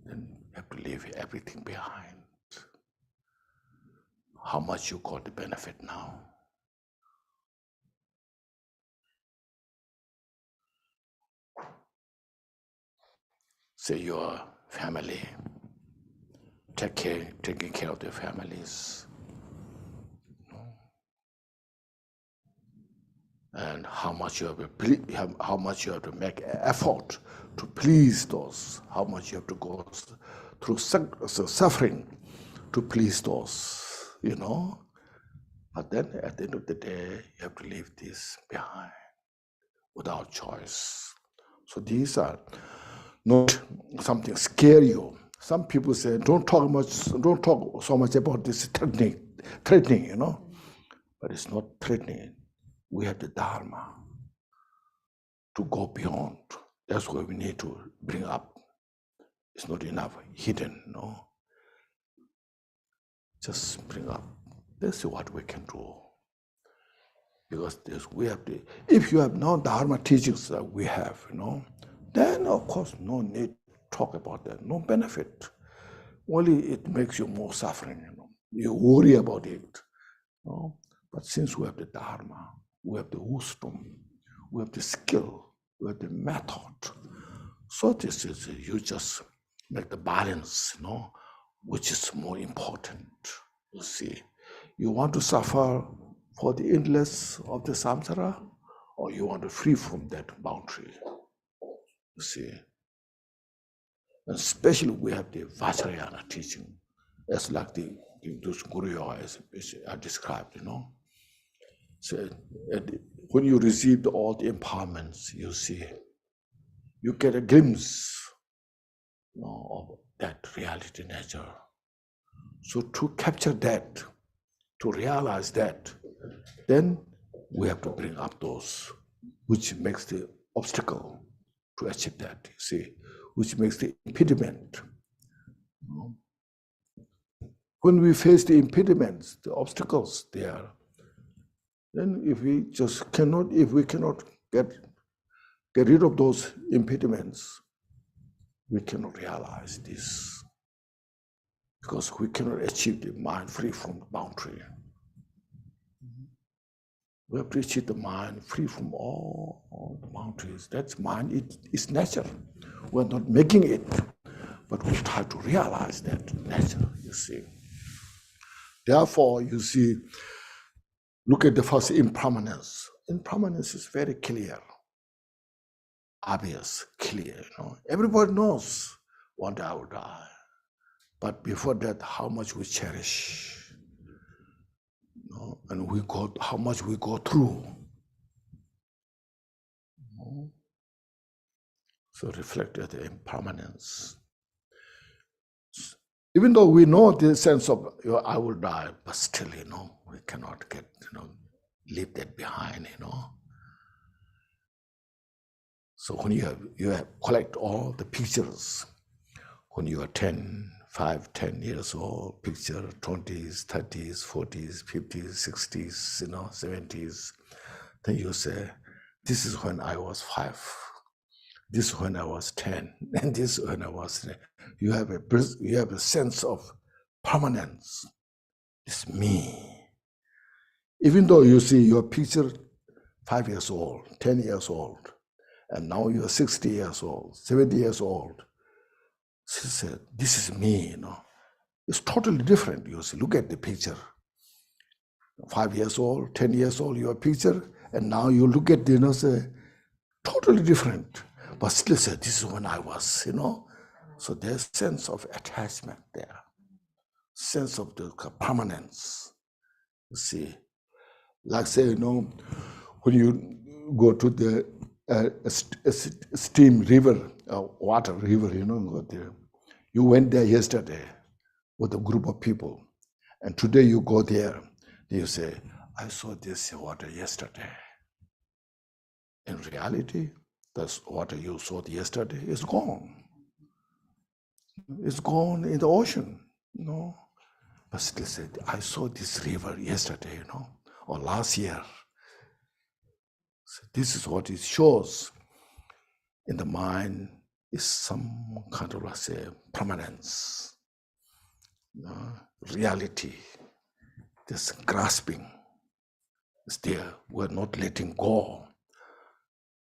then you have to leave everything behind. How much you got the benefit now? Say your family, taking care of their families. And how much you have to make effort to please those, how much you have to go through suffering to please those, But then at the end of the day, you have to leave this behind without choice. So these are not something scare you. Some people say, don't talk so much about this threatening, But it's not threatening. We have the Dharma to go beyond. That's what we need to bring up. It's not enough hidden, Just bring up. This is what we can do. Because if you have no Dharma teachings that we have, then of course no need to talk about that, no benefit. Only it makes you more suffering, You worry about it. But since we have the Dharma, we have the wisdom, we have the skill, we have the method. So this is, you just make the balance, which is more important. You see, you want to suffer for the endless of the samsara, or you want to free from that boundary. You see, And especially we have the Vajrayana teaching, as like those Guru Yoga as I described, So when you receive all the empowerments, you see, you get a glimpse of that reality nature. So to capture that, to realize that, then we have to bring up those which makes the obstacle to achieve that, you see, which makes the impediment. When we face the impediments, the obstacles there, then if we cannot get rid of those impediments, we cannot realize this, because we cannot achieve the mind free from the boundary. We have to achieve the mind free from all the boundaries. That's mind, it's nature. We're not making it, but we try to realize that nature, you see. Therefore, you see, look at the first impermanence. Impermanence is very clear, obvious, clear. Everybody knows one day I will die. But before that, how much we cherish, and how much we go through. So reflect the impermanence. Even though we know the sense of I will die, but still, we cannot get, leave that behind, So when you have collect all the pictures, when you are 10 years old, picture 20s, 30s, 40s, 50s, 60s, 70s, then you say, this is when I was 5. This is when I was 10, and this is when I was. You have a sense of permanence. It's me. Even though you see your picture 5 years old, 10 years old, and now you're 60 years old, 70 years old. She said, "This is me." It's totally different. You see, look at the picture. 5 years old, 10 years old, your picture, and now you look at say, totally different. But still say, this is when I was, So there's sense of attachment there, sense of the permanence. You see, like say, when you go to the steam river, water river, go there. You went there yesterday with a group of people, and today you go there, you say, I saw this water yesterday. In reality, that's water you saw yesterday is gone. It's gone in the ocean, But still said, I saw this river yesterday, or last year. So this is what it shows in the mind is some kind of, let's say, permanence, reality, this grasping is there. We're not letting go,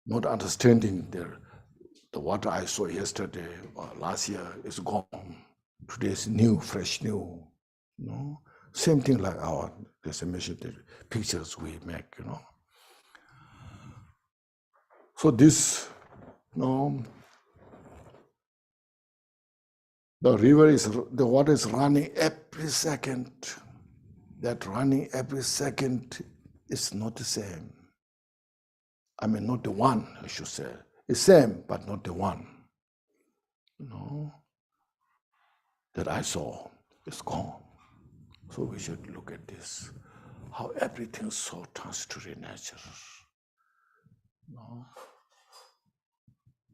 not understanding the water I saw yesterday or last year is gone. Today is new, fresh, new. Same thing like there's a measure the pictures we make, So this, the water is running every second. That running every second is not the same. I mean, not the one, I should say. It's same, but not the one. That I saw is gone. So we should look at this, how everything's so transitory nature.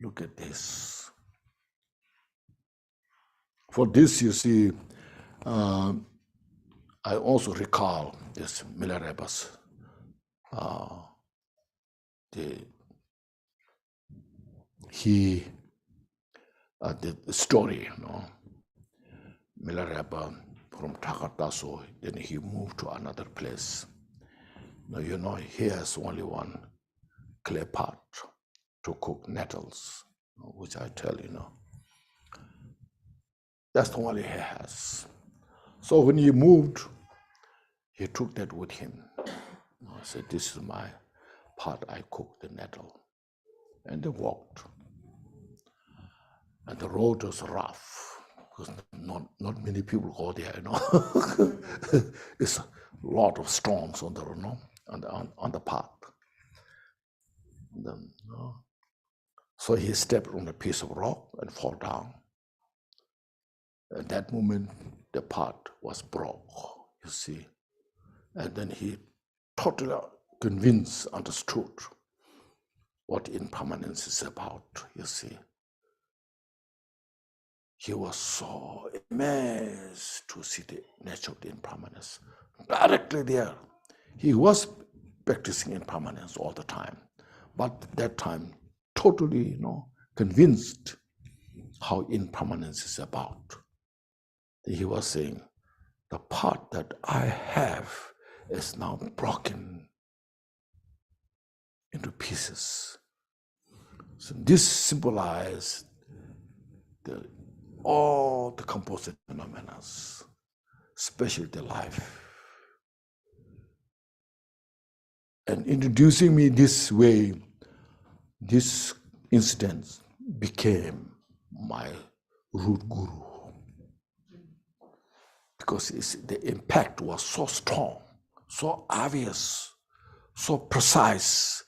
Look at this. For this, you see, I also recall this Milarepa's, the story, Milarepa from Takataso, then he moved to another place. Now, he has only one clay pot to cook nettles, which I tell that's the only he has. So when he moved, he took that with him. I said, this is my pot, I cook the nettle. And they walked. And the road was rough, because not many people go there, you know. It's a lot of stones on the, you know, on the path. And then, you know, so he stepped on a piece of rock and fall down. At that moment, the path was broke, you see. And then he totally convinced, understood what impermanence is about, you see. He was so amazed to see the nature of the impermanence. Directly there, he was practicing impermanence all the time, but that time totally, you know, convinced how impermanence is about. He was saying, the part that I have is now broken into pieces. So this symbolizes all the composite phenomena, especially the life. And introducing me this way, this incident became my root guru. Because the impact was so strong, so obvious, so precise.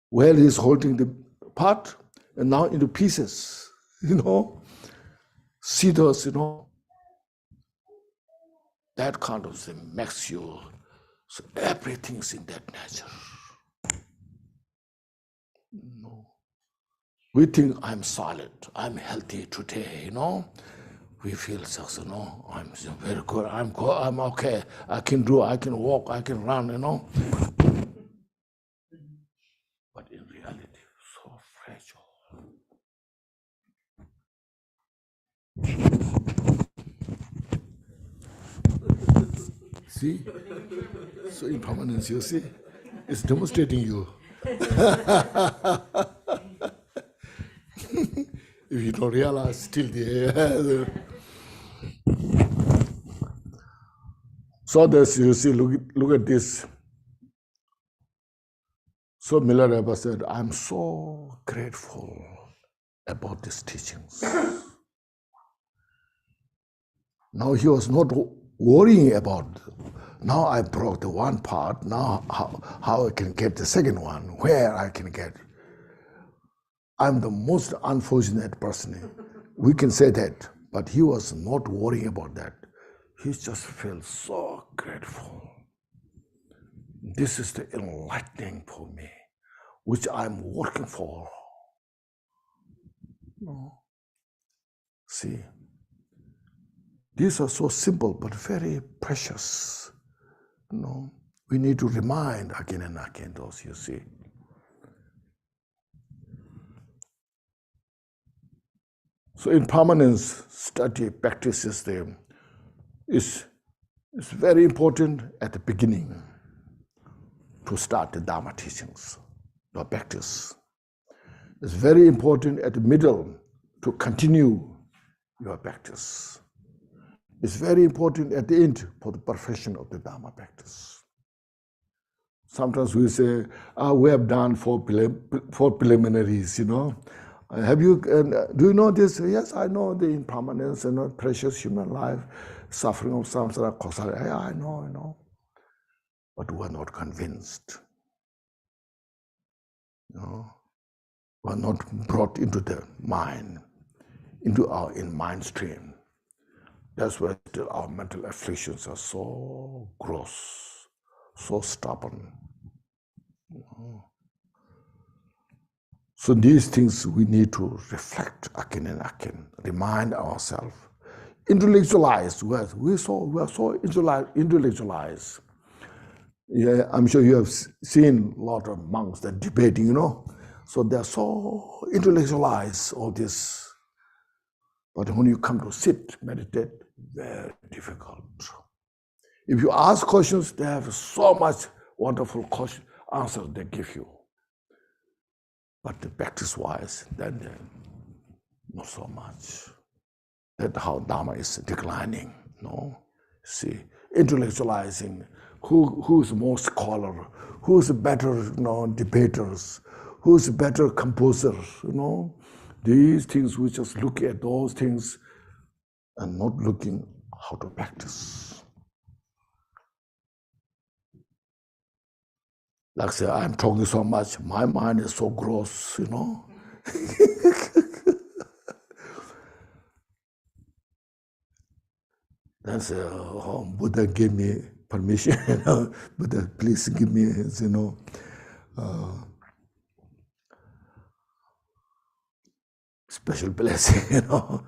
Where he's holding the part and now into pieces, you know, cedars, you know. That kind of thing makes you, so everything's in that nature. You know, we think I'm solid, I'm healthy today, you know. We feel so, you know, I'm very good, I'm okay, I can walk, I can run, you know. But in reality, so fragile. See? So impermanence, you see? It's demonstrating you. If you don't realize, still there. So this, you see, look at this. So Miller ever said, I'm so grateful about these teachings. Now he was not worrying about, now I broke the one part, now how I can get the second one, where I can get. I'm the most unfortunate person. We can say that, but he was not worrying about that. He just felt so grateful. This is the enlightening for me, which I'm working for. No. See, these are so simple but very precious. No, we need to remind again and again those, you see. So impermanence study practices them is very important at the beginning to start the Dharma teachings, the practice. It's very important at the middle to continue your practice. It's very important at the end for the perfection of the Dharma practice. Sometimes we say, we have done four preliminaries, you know. Do you know this? Yes, I know the impermanence and precious human life, suffering of samsara, kosara. Yeah, I know. But we are not convinced. No, we are not brought into the mind, into our mind stream. That's why still our mental afflictions are so gross, so stubborn. So these things we need to reflect again and again, remind ourselves, intellectualize. We are so intellectualized. Yeah, I'm sure you have seen a lot of monks that debating, you know. So they're so intellectualized, all this. But when you come to sit, meditate, very difficult. If you ask questions, they have so much wonderful answers they give you. But the practice-wise, then not so much. That's how Dharma is declining, no? See, intellectualizing, who's more scholar, who's better, debaters, who's better composer, These things, we just look at those things and not looking how to practice. Like say, I'm talking so much, my mind is so gross, you know. Then say, oh, Buddha gave me permission, you know. Buddha, please give me, you know, special blessing, you know.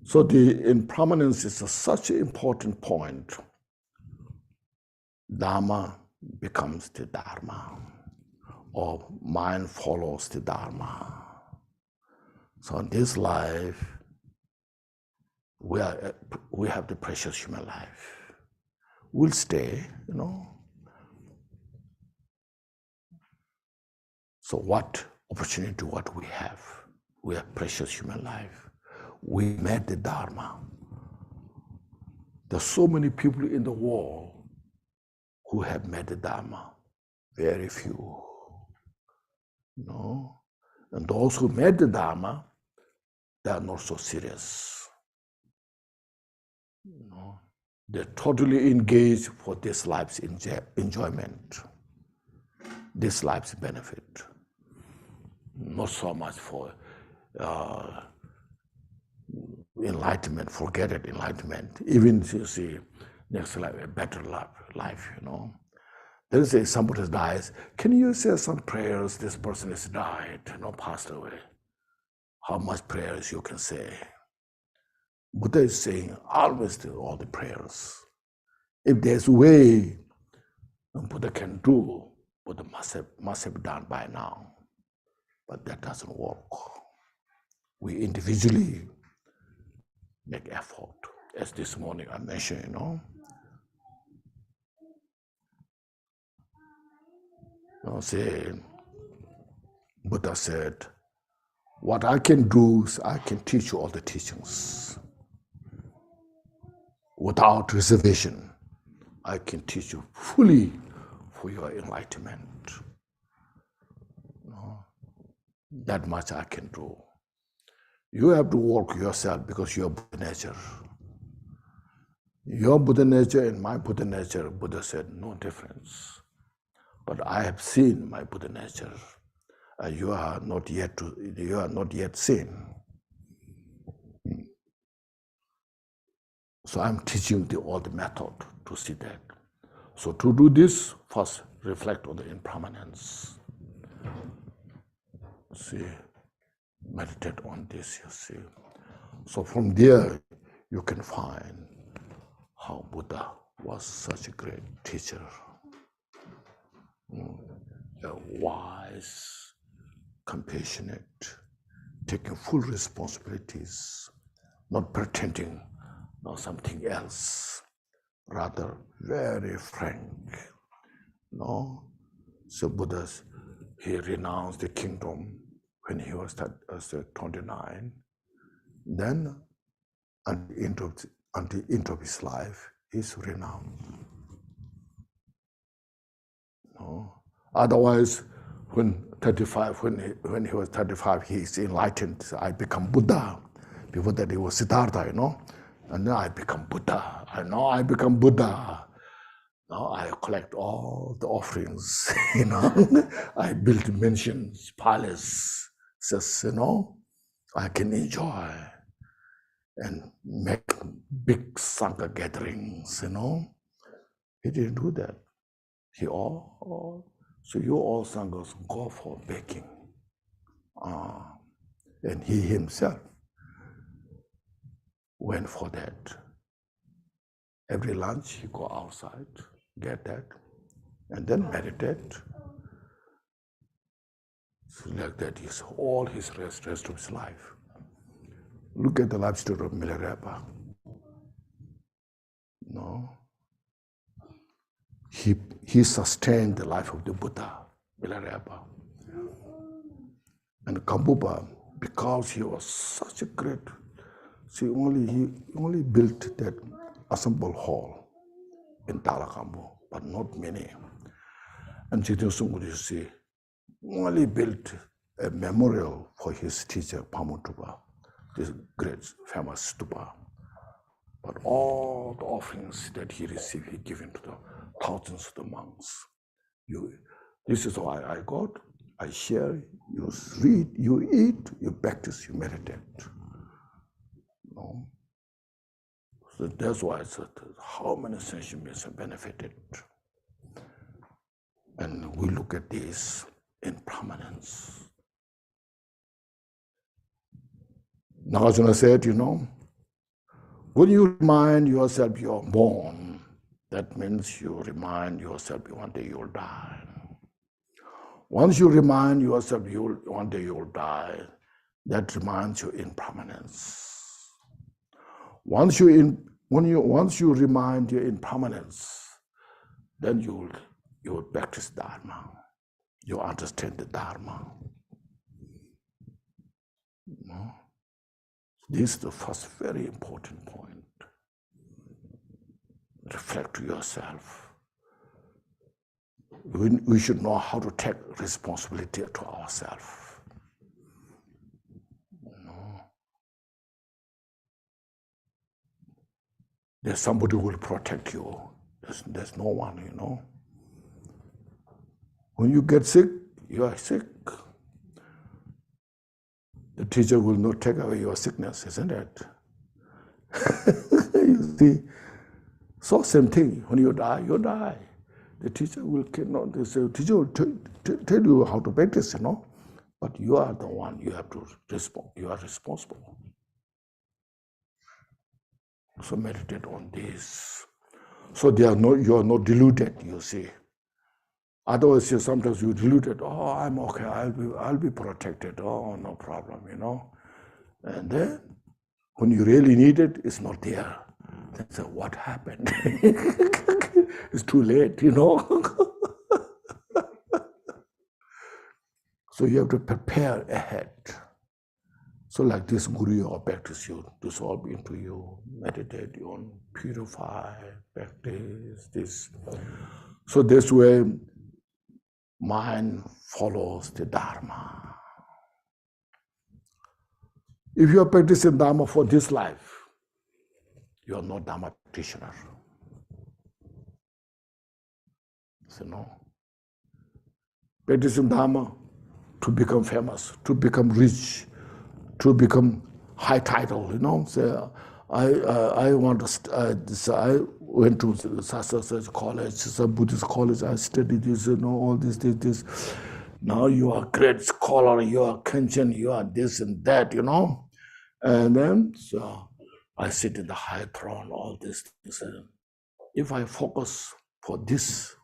So the impermanence is such an important point. Dharma becomes the Dharma, or mind follows the Dharma. So in this life, we have the precious human life. We'll stay, you know. So what opportunity, what we have? We have precious human life. We met the Dharma. There's so many people in the world who have met the Dharma. Very few. You know? And those who met the Dharma, they are not so serious. You know? They're totally engaged for this life's enjoyment, this life's benefit. Not so much for enlightenment, forget it, enlightenment. Even you see next life, a better life, you know. There is somebody dies, can you say some prayers? This person has died, you know, passed away. How much prayers you can say? Buddha is saying, always do all the prayers. If there's a way Buddha can do, Buddha must have done by now. But that doesn't work. We individually make effort. As this morning I mentioned, you know. Buddha said, what I can do is I can teach you all the teachings. Without reservation, I can teach you fully for your enlightenment. You know, that much I can do. You have to work yourself because you're Buddha nature. Your Buddha nature and my Buddha nature, Buddha said, no difference. But I have seen my Buddha nature. You are not yet seen. So I'm teaching all the method to see that. So to do this, first reflect on the impermanence. See, meditate on this, you see. So from there, you can find how Buddha was such a great teacher. Wise, compassionate, taking full responsibilities, not pretending or something else, rather very frank. No? So Buddha, he renounced the kingdom when he was 29. Then at the end of his life, he's renounced. No? Otherwise, when he was 35, he's enlightened. I become Buddha. Before that, he was Siddhartha, you know. And then I become Buddha. I become Buddha. Now I collect all the offerings, you know. I built mansions, palaces, you know. I can enjoy and make big Sangha gatherings, you know. He didn't do that. So you all Sanghas go for baking. And he himself went for that. Every lunch he go outside, get that, and then meditate. So like that is all his rest of his life. Look at the life story of Milarepa. No. He sustained the life of the Buddha, Milarepa. And Gampopa, because he was such a great, he only built that assemble hall in Talakambo, but not many. And Jitun Sungu, you see, only built a memorial for his teacher, Pamutupa, this great famous stupa. But all the offerings that he received, he given to the thousands of the monks. This is why I got, I share, you read, you eat, you practice, you meditate. No? So that's why I said, how many sentient beings have benefited? And we look at this impermanence. Nagarjuna said, when you remind yourself you're born, that means you remind yourself one day you'll die. Once you remind yourself one day you'll die, that reminds you impermanence. Once you remind your impermanence, then you will practice Dharma. You understand the Dharma. This is the first very important point. Reflect to yourself. We should know how to take responsibility to ourselves. There's somebody who will protect you. There's no one, When you get sick, you are sick. The teacher will not take away your sickness, isn't it? You see, so same thing. When you die, you die. The teacher will tell you how to practice, But you are the one. You have to respond. You are responsible. So meditate on this. So you are not deluded. You see. Otherwise, sometimes you deluded. Oh, I'm okay. I'll be protected. Oh, no problem. And then, when you really need it, it's not there. Then say, what happened? It's too late. So you have to prepare ahead. So like this Guru Yoga practice, you dissolve into you, meditate on, purify, practice this. So this way, mind follows the Dharma. If you are practicing Dharma for this life, you are not Dharma practitioner. So no. Practicing Dharma to become famous, to become rich, to become high title, So I want to. I went to such college, some Buddhist college. I studied this, all this. Now you are great scholar. You are Khenchen. You are this and that, And then so I sit in the high throne. All these things. If I focus for this,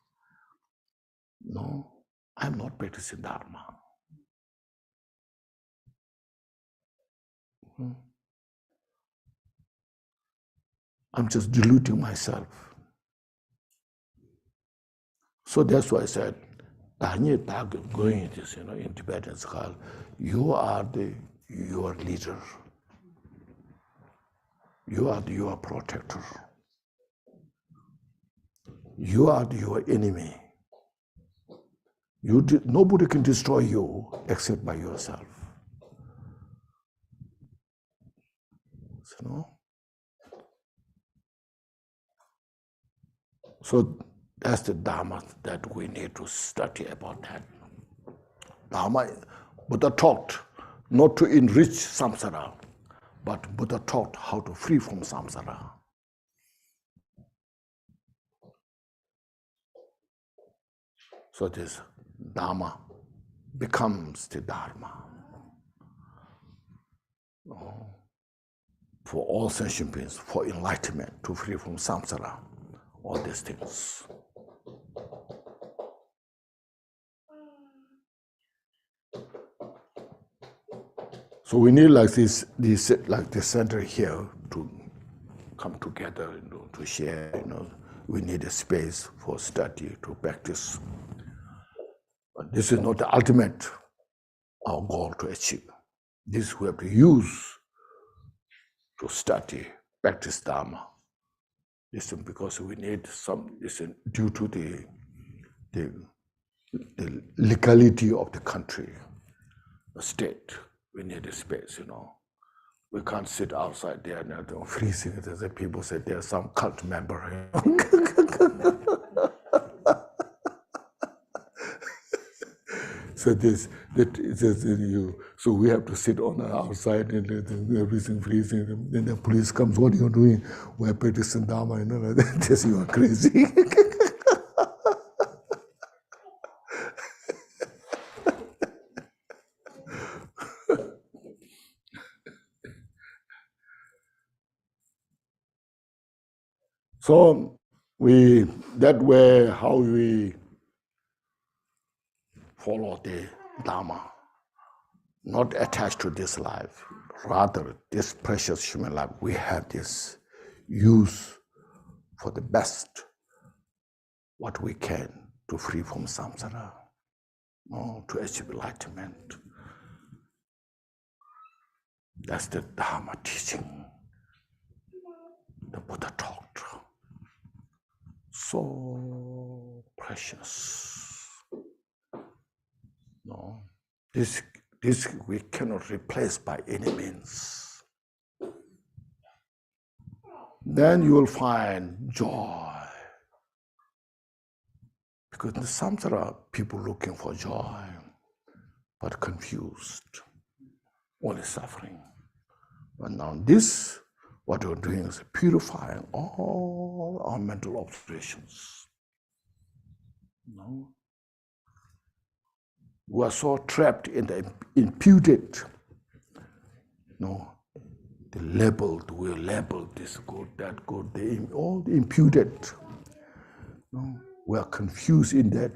I'm not practicing Dharma. I'm just deluding myself. So that's why I said, going in this, in Tibetan it's called, you are your leader. You are your protector. You are your enemy. Nobody can destroy you except by yourself. So that's the Dharma that we need to study about that. Dharma, Buddha taught not to enrich samsara, but Buddha taught how to free from samsara. So this Dharma becomes the Dharma. For all sentient beings, for enlightenment, to free from samsara, all these things. So we need like this center here to come together, to share. We need a space for study, to practice. But this is not the ultimate our goal to achieve. This we have to use to study, practice Dharma. Listen, because we need some. Listen, due to the the legality of the country, the state. We need a space, We can't sit outside there and freezing. The people say there's some cult member. So so we have to sit on the outside and everything freezing. Then the police comes, what are you doing? We're practicing Dharma, They say you are crazy. So that way how we follow the Dharma, not attached to this life, rather this precious human life, we have this use for the best what we can to free from samsara, to achieve enlightenment. That's the Dharma teaching the Buddha taught. So precious. This we cannot replace by any means. Then you will find joy. Because in the samsara, people looking for joy, but confused, only suffering. But now this, what we're doing is purifying all our mental obsessions. We are so trapped in the imputed, the labeled, we're labeled this good, that good, all the imputed. We are confused in that,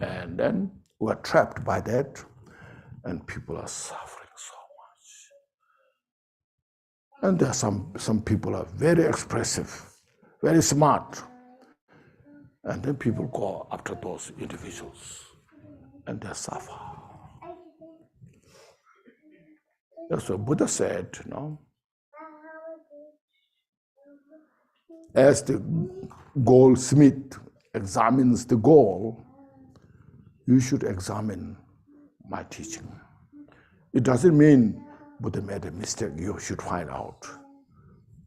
and then we are trapped by that, and people are suffering so much. And there are some people are very expressive, very smart, and then people go after those individuals, and they suffer. That's what Buddha said, as the goldsmith examines the gold, you should examine my teaching. It doesn't mean Buddha made a mistake, you should find out.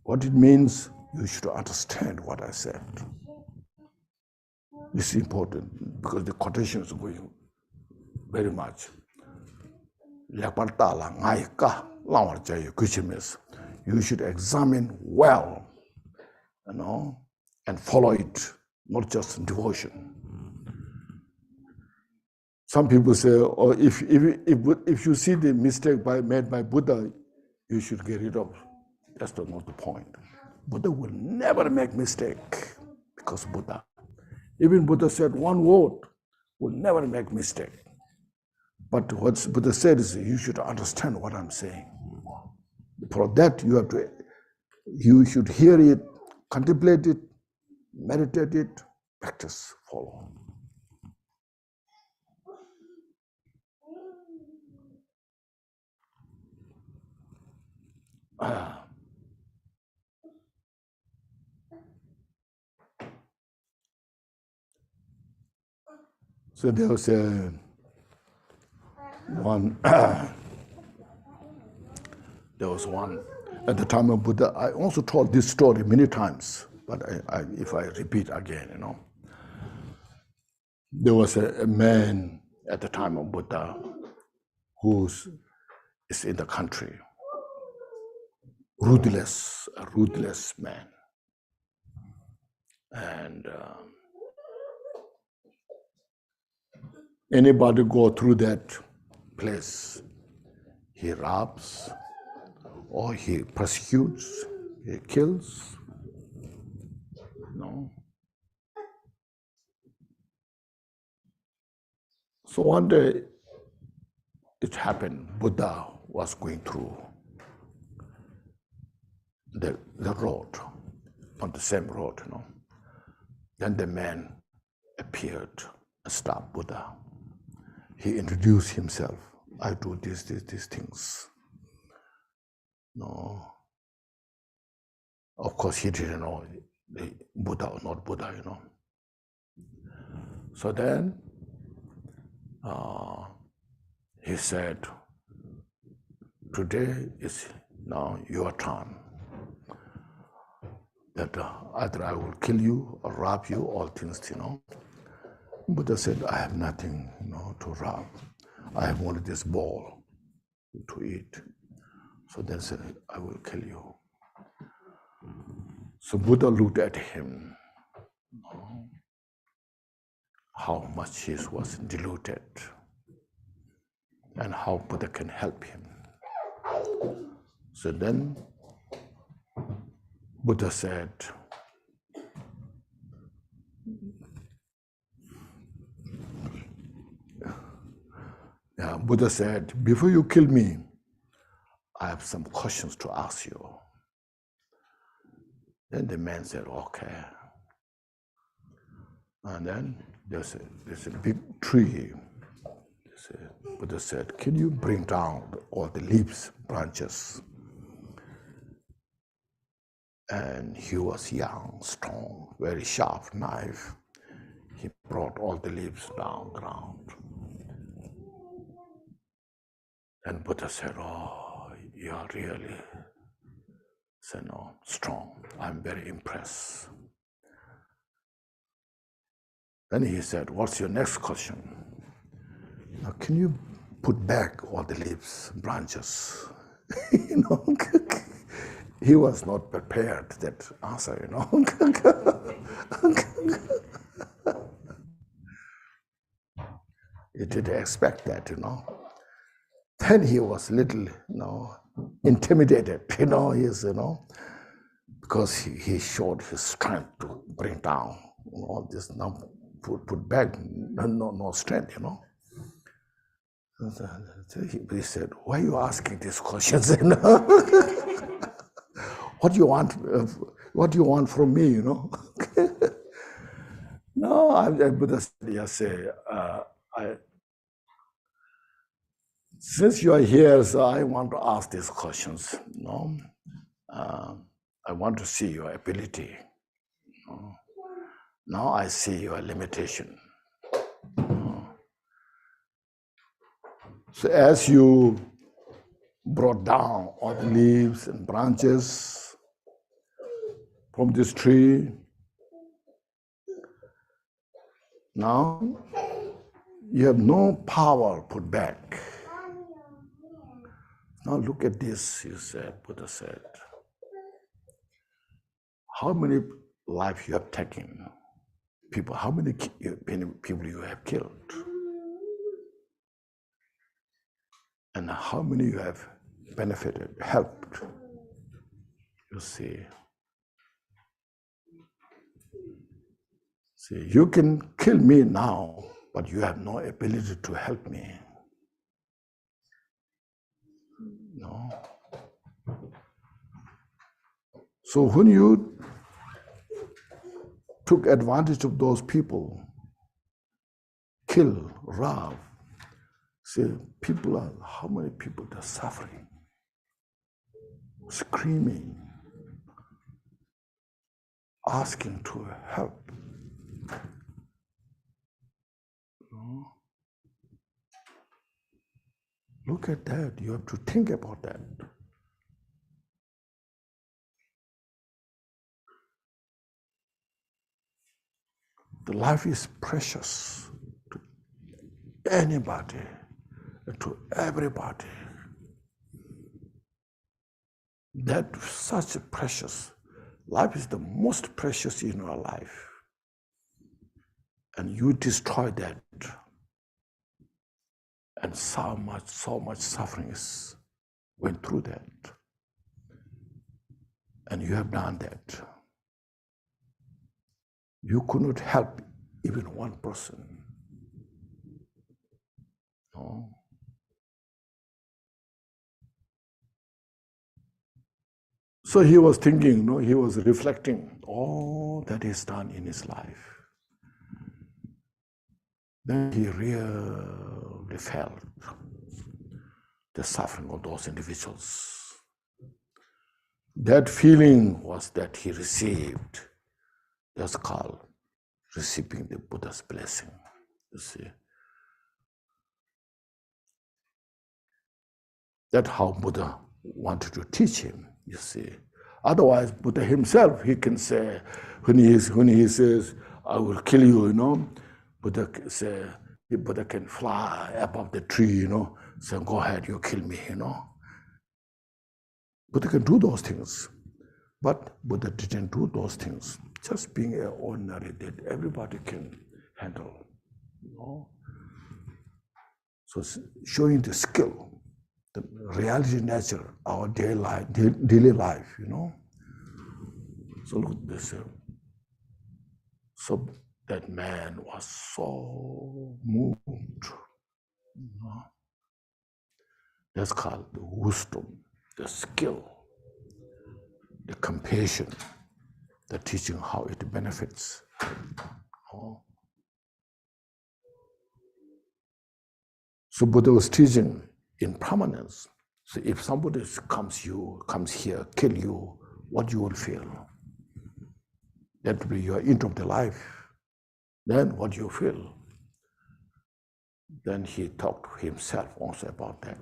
What it means, you should understand what I said. This is important because the quotation is going very much. You should examine well, and follow it, not just devotion. Some people say, if you see the mistake made by Buddha, you should get rid of. That's not the point. Buddha will never make mistake because Buddha. Even Buddha said one word, will never make mistake. But what Buddha said is you should understand what I'm saying. For that you should hear it, contemplate it, meditate it, practice, follow. So there was one at the time of Buddha. I also told this story many times, but if I repeat again, there was a man at the time of Buddha who is in the country, a ruthless man, and anybody go through that place, he robs, or he persecutes, he kills. So one day it happened, Buddha was going through the road, on the same road, Then the man appeared and stopped Buddha. He introduced himself. I do these things. Of course, he didn't know the Buddha or not Buddha, So then he said, today is now your turn. That either I will kill you or rob you, all things, Buddha said, I have nothing, to rob. I have only this ball to eat. So then said, I will kill you. So Buddha looked at him, how much he was deluded, and how Buddha can help him. So then Buddha said, before you kill me, I have some questions to ask you. Then the man said, okay. And then there's a big tree. Buddha said, can you bring down all the leaves, branches? And he was young, strong, very sharp knife. He brought all the leaves down ground. And Buddha said, oh, you are really strong. I'm very impressed. Then he said, what's your next question? Now, can you put back all the leaves, branches? He was not prepared that answer, He didn't expect that, Then he was a little, intimidated, because he showed his strength to bring down all this. Now put back, no strength, He said, why are you asking these questions? What do you want? What do you want from me? No, Buddha said, since you are here, so I want to ask these questions. I want to see your ability. Now I see your limitation. So as you brought down all the leaves and branches from this tree, now you have no power put back. Now look at this, Buddha said. How many lives you have taken? People, how many people you have killed? And how many you have benefited, helped? You see. See, you can kill me now, but you have no ability to help me. No. So when you took advantage of those people, kill, rob, see, how many people are suffering, screaming, asking to help. No. Look at that, you have to think about that. The life is precious to anybody, to everybody. That such a precious life is the most precious in our life. And you destroy that. And so much suffering went through that. And you have done that. You could not help even one person. No. So he was thinking, he was reflecting all that he's done in his life. Then he really felt the suffering of those individuals. That feeling was that he received. That's called receiving the Buddha's blessing, you see. That's how Buddha wanted to teach him, you see. Otherwise, Buddha himself, he can say, when he says, I will kill you, you know, Buddha can fly above the tree, you know, say, go ahead, you kill me, you know. Buddha can do those things. But Buddha didn't do those things. Just being an ordinary that everybody can handle, you know. So showing the skill, the reality nature, our daily life, you know. So look at this. So that man was so moved. You know? That's called the wisdom, the skill, the compassion, the teaching how it benefits. You know? So Buddha was teaching impermanence. So if somebody comes here, kill you, what you will feel? That will be your end of the life. Then what you feel? Then he talked to himself also about that.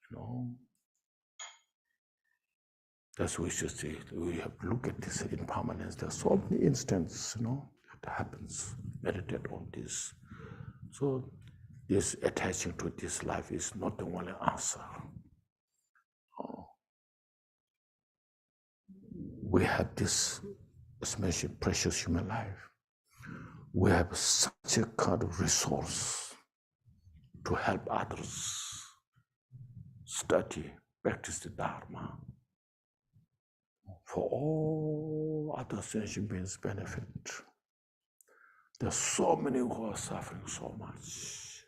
You know, that's what we should see. We have to look at this impermanence. There are so many instances, you know, that happens. Meditate on this. So this attaching to this life is not the only answer. Oh. We have this, as mentioned, precious human life. We have such a kind of resource to help others study, practice the Dharma for all other sentient beings' benefit. There are so many who are suffering so much.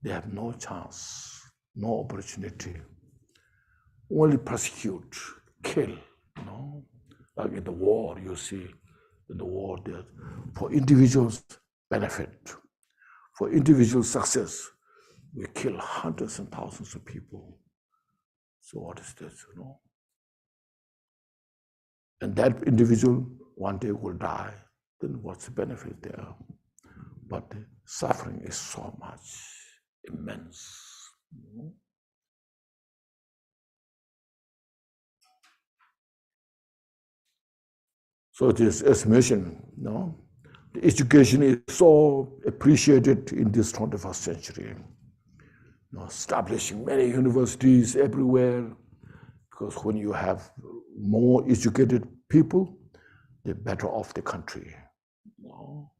They have no chance, no opportunity. Only persecute, kill, you know. Like in the war, you see, in the war, for individuals' benefit, for individual success, we kill hundreds and thousands of people. So what is this, you know? And that individual one day will die. Then what's the benefit there? But the suffering is so much, immense. You know? So it is, as mentioned, you know, the education is so appreciated in this 21st century. You know, establishing many universities everywhere, because when you have more educated people, the better off the country. You know?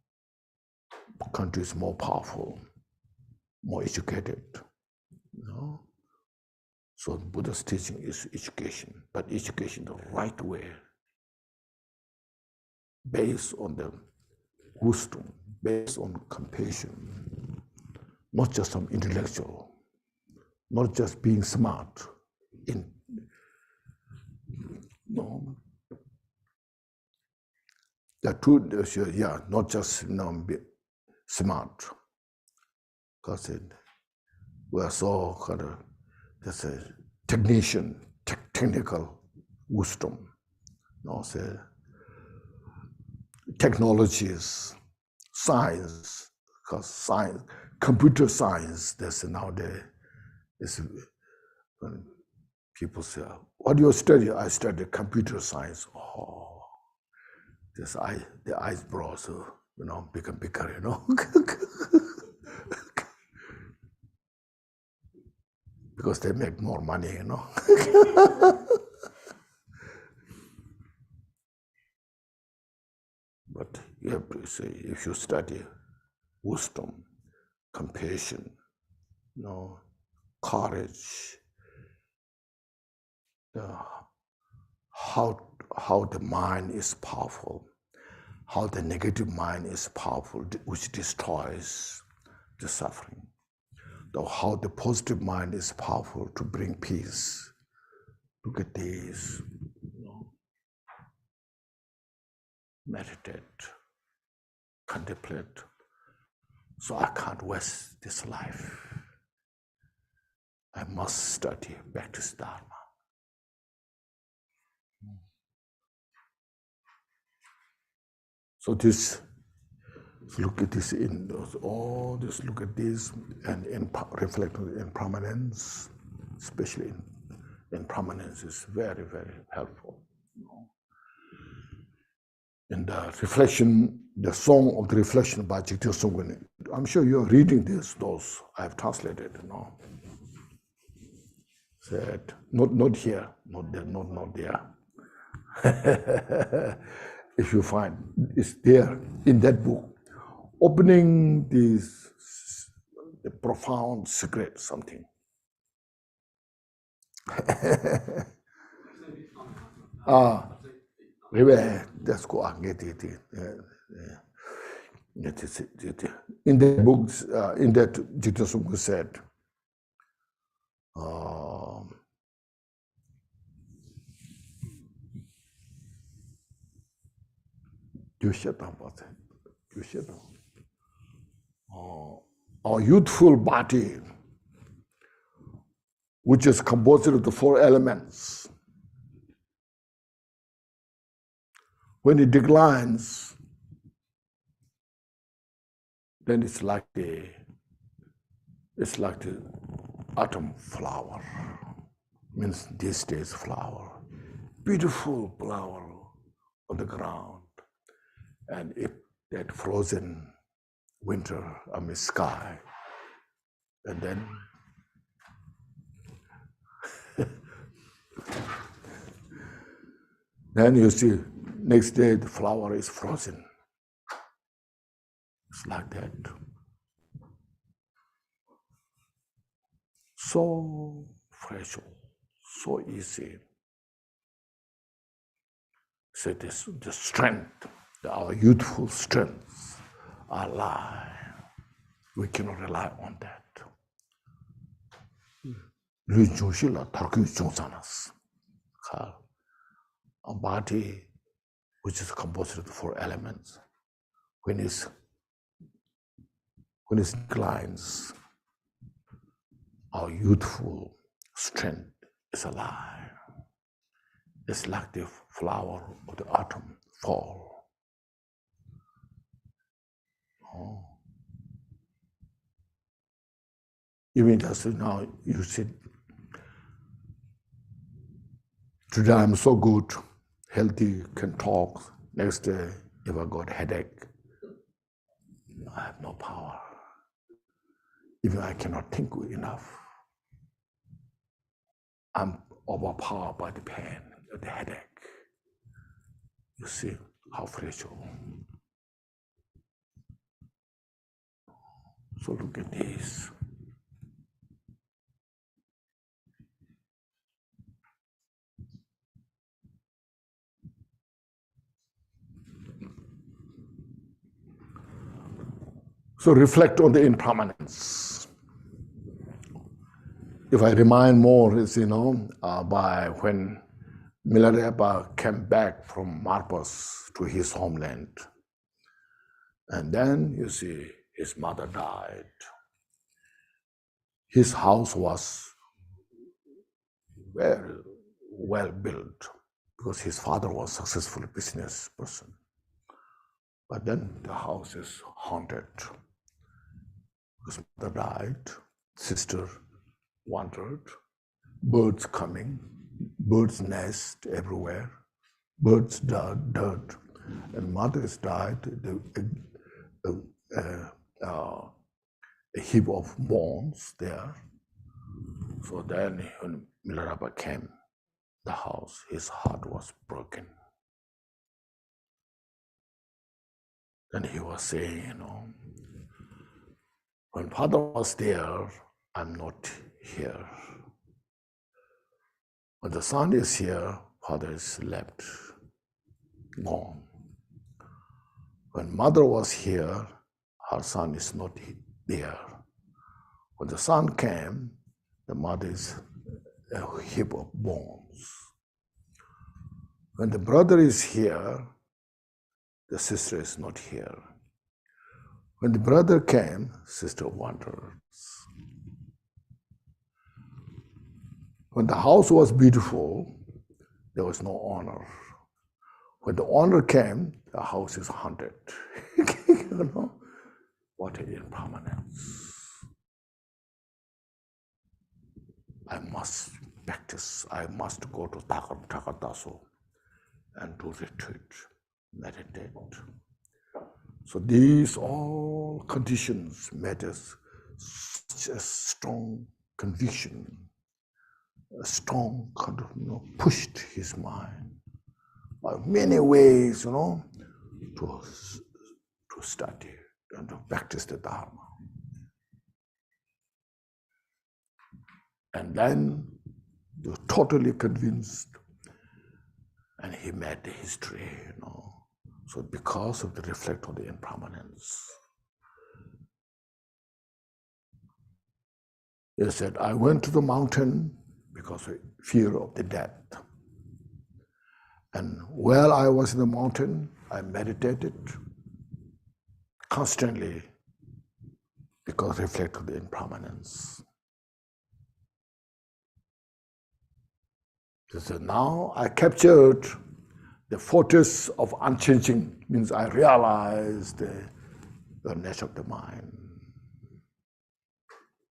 The country is more powerful, more educated. You know? So Buddha's teaching is education, but education the right way, based on the wisdom, based on compassion, not just some intellectual, not just being smart, no. The truth, yeah, not just be smart, because we are so kind of, there's a technical wisdom, say technologies, science, because science, computer science, there's nowadays, when people say, what do you study? I study computer science. Oh, the eyebrows, become bigger, because they make more money, But you have to say, if you study wisdom, compassion, courage, how the mind is powerful, how the negative mind is powerful, which destroys the suffering. How the positive mind is powerful to bring peace. Look at these, meditate, contemplate. So I can't waste this life. I must study, practice Dharma. So this So look at this look at this, and reflect on impermanence, especially impermanence is very, very helpful. In the reflection, the song of the reflection by Jigten Sungwen, I'm sure you're reading those I've translated, Said, not here, not there, not there. If you find, it's there in that book. Opening the profound secret, something. Let's go and get it. In the books, in that Jigten Sungwen said, our youthful body, which is composed of the four elements, when it declines, then it's like the autumn flower, means these days flower, beautiful flower on the ground, and if that frozen winter sky, and then then you see next day the flower is frozen. It's like that. So fresh, so easy. So this, the strength, our youthful strengths are alive. We cannot rely on that. Our body, which is composed of the four elements, when it declines, our youthful strength is alive. It's like the flower of the autumn fall. Even just now, you sit. Today I'm so good, healthy, can talk. Next day, if I got headache, I have no power. Even I cannot think enough. I'm overpowered by the pain, the headache. You see how fragile. So look at this. So reflect on the impermanence. If I remind more, is by when Milarepa came back from Marcos to his homeland, and then you see his mother died. His house was very well built because his father was a successful business person. But then the house is haunted. His mother died, sister wandered, birds coming, birds nest everywhere, birds dirt, and mother has died, a heap of bones there. So then when Milarepa came, the house, his heart was broken. Then he was saying, when father was there, I'm not here. When the son is here, father is left, gone. When mother was here, her son is not there. When the son came, the mother is a heap of bones. When the brother is here, the sister is not here. When the brother came, sister wanders. When the house was beautiful, there was no honor. When the honor came, the house is haunted. you know, what is impermanence? I must practice, I must go to Takataso and do retreat, meditate. So these all conditions made us such a strong conviction, a strong kind of, pushed his mind by many ways, to study and to practice the Dharma. And then they were totally convinced, and he made the history, So because of the reflect on the impermanence, he said, I went to the mountain because of fear of the death. And while I was in the mountain, I meditated constantly because reflect on the impermanence. He said, now I captured the fortress of unchanging, means I realized the nature of the mind.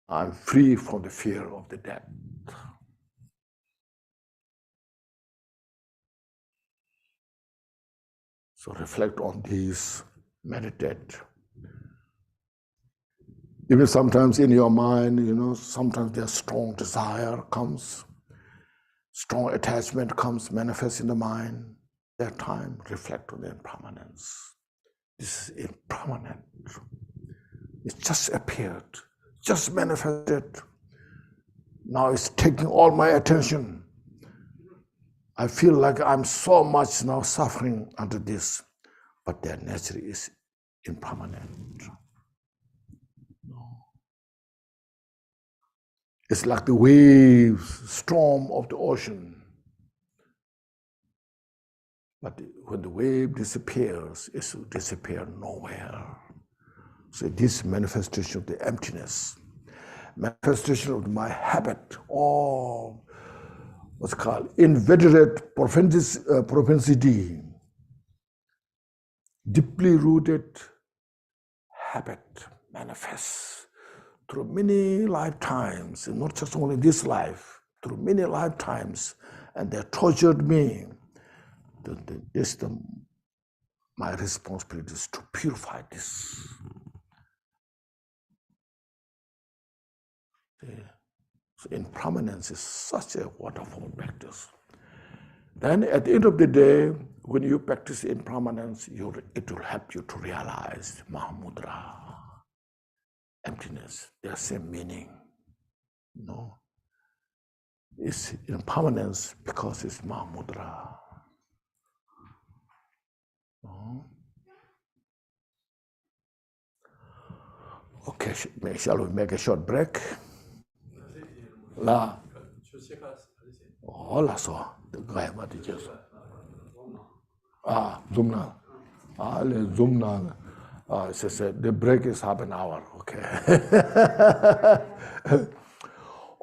I'm free from the fear of the death. So reflect on these, meditate. Even sometimes in your mind, sometimes there's strong desire comes, strong attachment comes, manifests in the mind. That time, reflect on the impermanence. This is impermanent. It just appeared, just manifested. Now it's taking all my attention. I feel like I'm so much now suffering under this, but their nature is impermanent. It's like the waves, storm of the ocean. But when the wave disappears, it will disappear nowhere. So this manifestation of the emptiness, manifestation of my habit, or what's called inveterate propensity, deeply rooted habit manifests through many lifetimes, and not just only this life, through many lifetimes, and they tortured me. My responsibility is to purify this. So impermanence is such a wonderful practice. Then at the end of the day, when you practice impermanence, it will help you to realize Mahamudra, emptiness. They are same meaning. It's impermanence because it's Mahamudra. Okay, shall we make a short break? La. Hola, so. Zoom now. Zoom now. The break is half an hour, okay.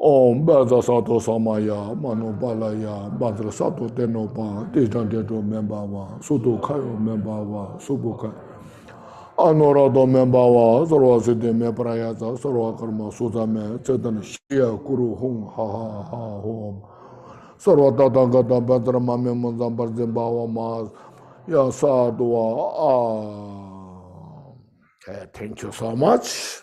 Om Bada Sato Samaya, Manu Balaya, Badra Sato Tenopa, Tijan Teto Membawa, Sudu Kayo Membawa, Subuka. Anorado Membawa, Sorosity Meprayata, Sorokarma Suzame, Chetan Shia Kuru Hum, Ha Ha Ha Home. Sorotagata Badra Mamamazambar Zimbawa Mas, Yasadua. Okay, thank you so much.